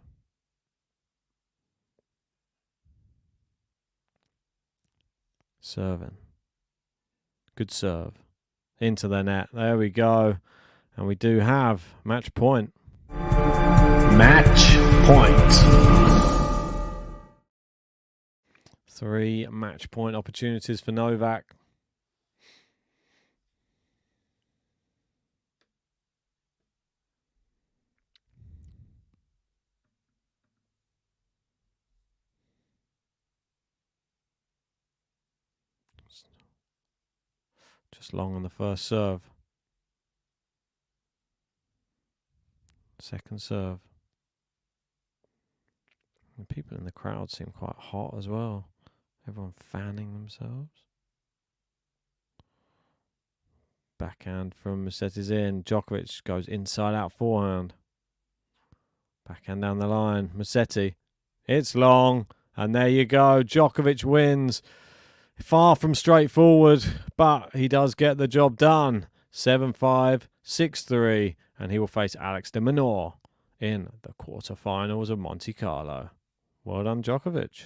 Serving. Good serve. Into the net. There we go. And we do have match point. Match point. 3 match point opportunities for Novak. Just long on the first serve. Second serve. The people in the crowd seem quite hot as well. Everyone fanning themselves. Backhand from Musetti's in. Djokovic goes inside out forehand. Backhand down the line. Musetti. It's long. And there you go. Djokovic wins. Far from straightforward, but he does get the job done. 7-5, 6-3, and he will face Alex de Minaur in the quarterfinals of Monte Carlo. Well done, Djokovic.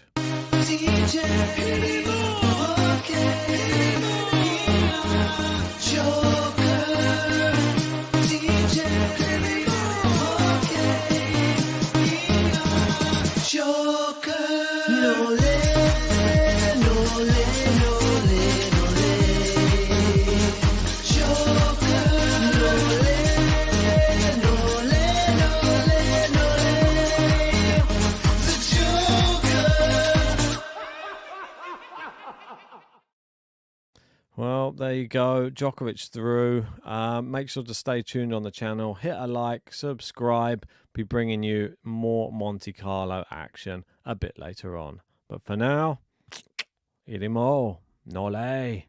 Well, there you go. Djokovic through. Make sure to stay tuned on the channel. Hit a like, subscribe. Be bringing you more Monte Carlo action a bit later on. But for now, idemo, nole.